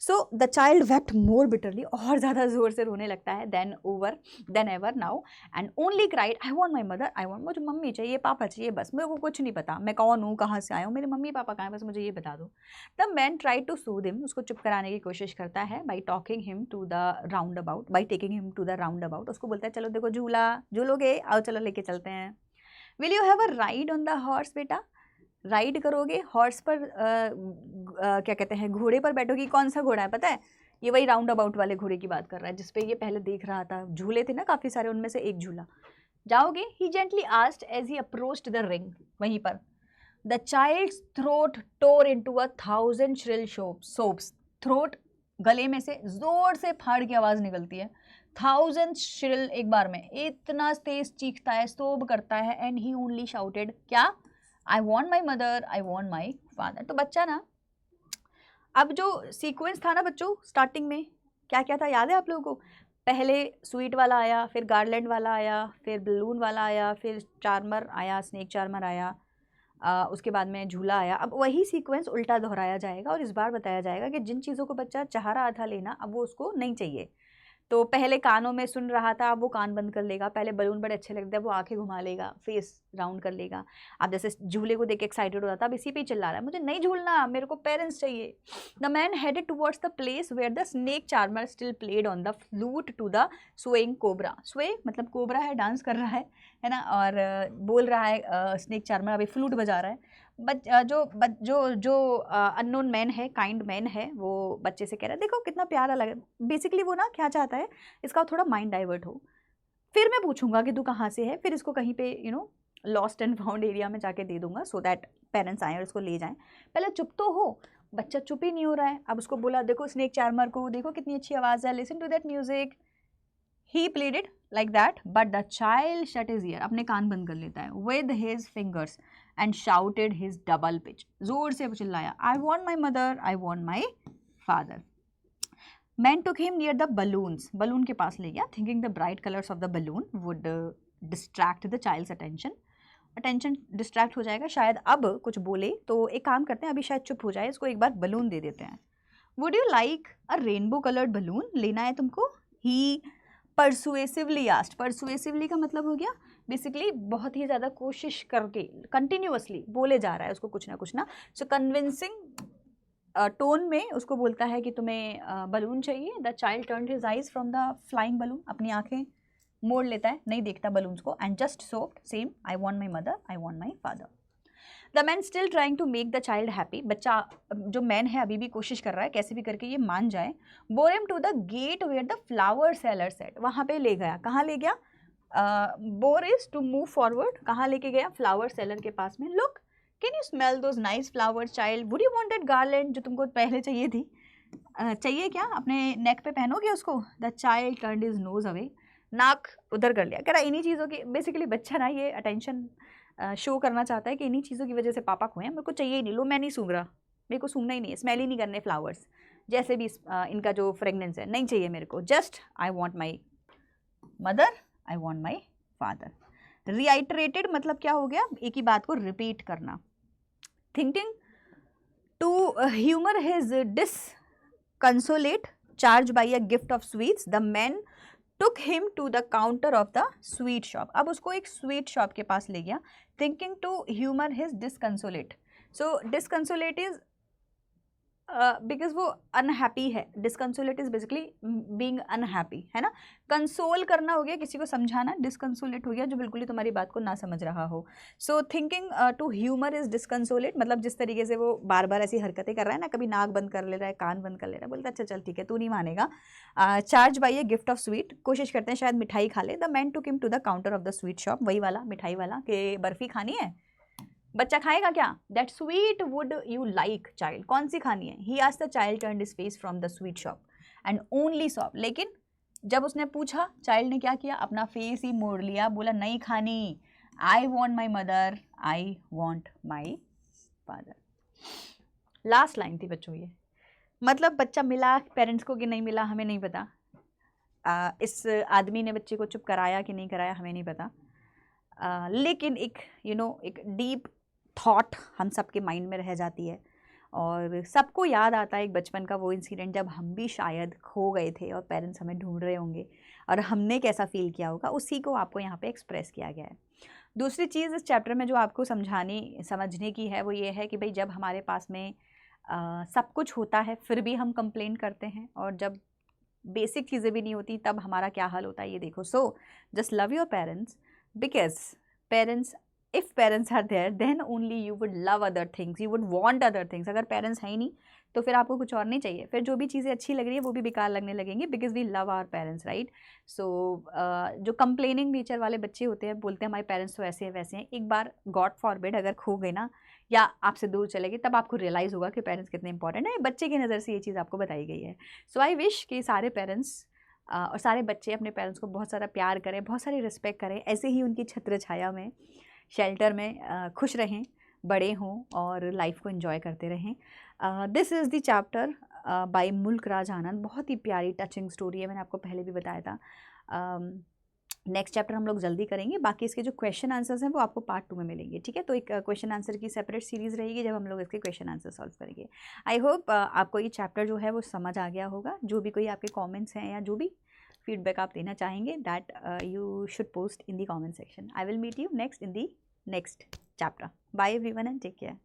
So the child wept more bitterly, और ज़्यादा ज़ोर से रोने लगता है then ever now, and only cried I want my mother, I want, मुझे मम्मी चाहिए, पापा चाहिए, बस मेरे को कुछ नहीं पता, मैं कौन हूँ, कहाँ से आया हूँ, मेरे मम्मी पापा कहाँ हैं, बस मुझे ये बता दो। The man try to soothe him, उसको चुप कराने की कोशिश करता है by talking him to the roundabout, by taking him to the roundabout. उसको बोलता है चलो देखो झूला झूलोगे, आओ चलो लेके चलते हैं। Will you have a ride on the horse? बेटा राइड करोगे हॉर्स पर, क्या कहते हैं, घोड़े पर बैठोगी। कौन सा घोड़ा है पता है? ये वही राउंड अबाउट वाले घोड़े की बात कर रहा है जिसपे ये पहले देख रहा था, झूले थे ना काफ़ी सारे, उनमें से एक झूला। जाओगे? He gently asked as he approached the ring. वहीं पर the child's throat tore into a 1000 shrill sobs. Throat गले में से जोर से फाड़ की आवाज़ निकलती है, 1000 श्रिल एक बार में, इतना तेज चीखता है, सोब करता है, एंड ही ओनली शाउटेड क्या? आई want my mother, I want my father. तो बच्चा ना, अब जो सीक्वेंस था ना बच्चों स्टार्टिंग में, क्या क्या था याद है आप लोगों को? पहले स्वीट वाला आया, फिर गार्लैंड वाला आया, फिर बलून वाला आया, फिर चार्मर आया, स्नेक चार्मर आया, उसके बाद में झूला आया। अब वही सीक्वेंस उल्टा दोहराया जाएगा और इस बार बताया जाएगा कि जिन चीज़ों को बच्चा चाह रहा था लेना, अब वो उसको नहीं चाहिए। तो पहले कानों में सुन रहा था, अब वो कान बंद कर लेगा। पहले बलून बड़े अच्छे लगते हैं, वो आंखें घुमा लेगा, फेस राउंड कर लेगा। अब जैसे झूले को देख के एक्साइटेड हो रहा था, अब इसी पे ही चिल्ला रहा है, मुझे नहीं झूलना, मेरे को पेरेंट्स चाहिए। The man headed towards the place where the snake charmer still played on the flute to the swaying cobra. Sway मतलब कोबरा है, डांस कर रहा है ना, और बोल रहा है स्नेक चार्मर अभी फ्लूट बजा रहा है। जो अननोन मैन है, काइंड मैन है, वो बच्चे से कह रहा है देखो कितना प्यारा लगा। बेसिकली वो ना क्या चाहता है, इसका थोड़ा माइंड डाइवर्ट हो, फिर मैं पूछूंगा कि तू कहाँ से है, फिर इसको कहीं पे लॉस्ट एंड फाउंड एरिया में जाके दे दूंगा, सो दैट पेरेंट्स आए और इसको ले जाएं। पहले चुप तो हो। बच्चा चुप ही नहीं हो रहा है। अब उसको बोला देखो स्नेक चार्मर को, देखो कितनी अच्छी आवाज़ है, listen to that music. He pleaded like that but the child shut his ear, अपने कान बंद कर लेता है, with his fingers and shouted his double pitch, जोर से चिल्लाया, I want my mother, I want my father. Man took him near the balloons, balloon के पास ले गया, thinking the bright colours of the balloon would distract the child's attention distract हो जाएगा शायद, अब कुछ बोले तो एक काम करते हैं, अभी शायद चुप हो जाए, इसको एक बार बलून दे देते हैं। Would you like a rainbow coloured balloon? लेना है तुमको? ही परसुएसिवली आस्ट, परसुएसिवली का मतलब हो गया बेसिकली बहुत ही ज़्यादा कोशिश करके, कंटिन्यूअसली बोले जा रहा है उसको कुछ ना। सो कन्विंसिंग टोन में उसको बोलता है कि तुम्हें बलून चाहिए। The child turned his eyes from the flying balloon, अपनी आंखें मोड़ लेता है, नहीं देखता बलून्स को, and just sobbed same, I want my mother, I want my father. The man still trying to make the child happy, बच्चा जो मैन है अभी भी कोशिश कर रहा है कैसे भी करके ये मान जाए। Bore him to the gate where the flower seller sat, वहाँ पे ले गया। कहाँ ले गया? Bore is to move forward, कहाँ लेके गया? फ्लावर सेलर के पास में। Look can you smell those nice flowers child, would you want that garland जो तुमको पहले चाहिए थी? चाहिए क्या? अपने नेक पे पहनोगे उसको? The child turned his nose away, नाक उधर कर लिया, कह रहा इन्हीं चीज़ों की, बेसिकली बच्चा ना ये अटेंशन शो करना चाहता है कि इन्हीं चीज़ों की वजह से पापा खोए हैं, मेरे को चाहिए ही नहीं, लो मैं नहीं सूंघ रहा, मेरे को सूंघना ही नहीं है, स्मेल ही नहीं करने फ्लावर्स, जैसे भी इनका जो फ्रेगनेंस है नहीं चाहिए मेरे को, just I want my mother, I want my father. Reiterated मतलब क्या हो गया? एक ही बात को रिपीट करना। Thinking to humour his disconsolate charge by a gift of sweets, the man took him to the counter of the sweet shop, अब उसको एक स्वीट शॉप के पास ले गया। thinking to humor his disconsolate, so disconsolate is because वो unhappy है. डिसकंसोलेट is basically being unhappy, है ना. कंसोल करना हो गया, किसी को समझाना. डिसकंसोलेट हो गया जो बिल्कुल ही तुम्हारी बात को ना समझ रहा हो. So thinking to humour is disconsolate, मतलब जिस तरीके से वो बार बार ऐसी हरकतें कर रहा है ना, कभी नाक बंद कर ले रहा है, कान बंद कर ले रहा है, बोलता अच्छा चल ठीक है तू नहीं मानेगा. Charge by a gift of sweet, कोशिश करते हैं शायद मिठाई खा ले. The man took him to the counter of the sweet shop, वही वाला मिठाई वाला, कि बर्फी खानी है, बच्चा खाएगा क्या. That sweet would you like child, कौन सी खानी है. He asked the child turned his face from the sweet shop and only saw, लेकिन जब उसने पूछा चाइल्ड ने क्या किया, अपना फेस ही मोड़ लिया, बोला नहीं खानी. आई want my mother, I want my father. Last line थी बच्चों ये. मतलब बच्चा मिला पेरेंट्स को कि नहीं मिला हमें नहीं पता. इस आदमी ने बच्चे को चुप कराया कि नहीं कराया हमें नहीं पता. लेकिन एक एक डीप थॉट हम सबके माइंड में रह जाती है, और सबको याद आता है एक बचपन का वो इंसिडेंट जब हम भी शायद खो गए थे और पेरेंट्स हमें ढूंढ रहे होंगे और हमने कैसा फील किया होगा. उसी को आपको यहाँ पे एक्सप्रेस किया गया है. दूसरी चीज़ इस चैप्टर में जो आपको समझने की है वो ये है कि भाई जब हमारे पास में सब कुछ होता है फिर भी हम कंप्लेन करते हैं, और जब बेसिक चीज़ें भी नहीं होती तब हमारा क्या हाल होता है ये देखो. So just love your parents, because if parents are there then only you would love other things, you would want other things. अगर parents है ही नहीं तो फिर आपको कुछ और नहीं चाहिए, फिर जो भी चीज़ें अच्छी लग रही है वो भी बेकार लगने लगेंगी, because we love our parents, right? So जो complaining nature वाले बच्चे होते हैं, बोलते हैं हमारे पेरेंट्स तो ऐसे हैं वैसे हैं, एक बार God forbid अगर खो गए ना या आपसे दूर चले गए तब आपको रियलाइज़ होगा कि पेरेंट्स कितने इंपॉर्टेंट है. बच्चे की नज़र से ये चीज़ आपको बताई गई है. सो आई विश कि सारे पेरेंट्स और सारे बच्चे अपने पेरेंट्स को बहुत सारा प्यार करें, बहुत सारी रिस्पेक्ट करें, ऐसे ही उनकी छत्र छाया में, शेल्टर में खुश रहें, बड़े हों और लाइफ को एंजॉय करते रहें. This is the chapter by मुल्क राज आनंद. बहुत ही प्यारी टचिंग स्टोरी है, मैंने आपको पहले भी बताया था. नेक्स्ट चैप्टर हम लोग जल्दी करेंगे, बाकी इसके जो क्वेश्चन आंसर्स हैं वो आपको पार्ट 2 में मिलेंगे, ठीक है. तो एक क्वेश्चन आंसर की सेपरेट सीरीज़ रहेगी जब हम लोग इसके क्वेश्चन आंसर सॉल्व करेंगे. आई होप आपको ये चैप्टर जो है वो समझ आ गया होगा. जो भी कोई आपके कमेंट्स हैं या जो भी फीडबैक आप देना चाहेंगे, that you should post in the comment section. I will meet you next in the next chapter. Bye everyone and take care.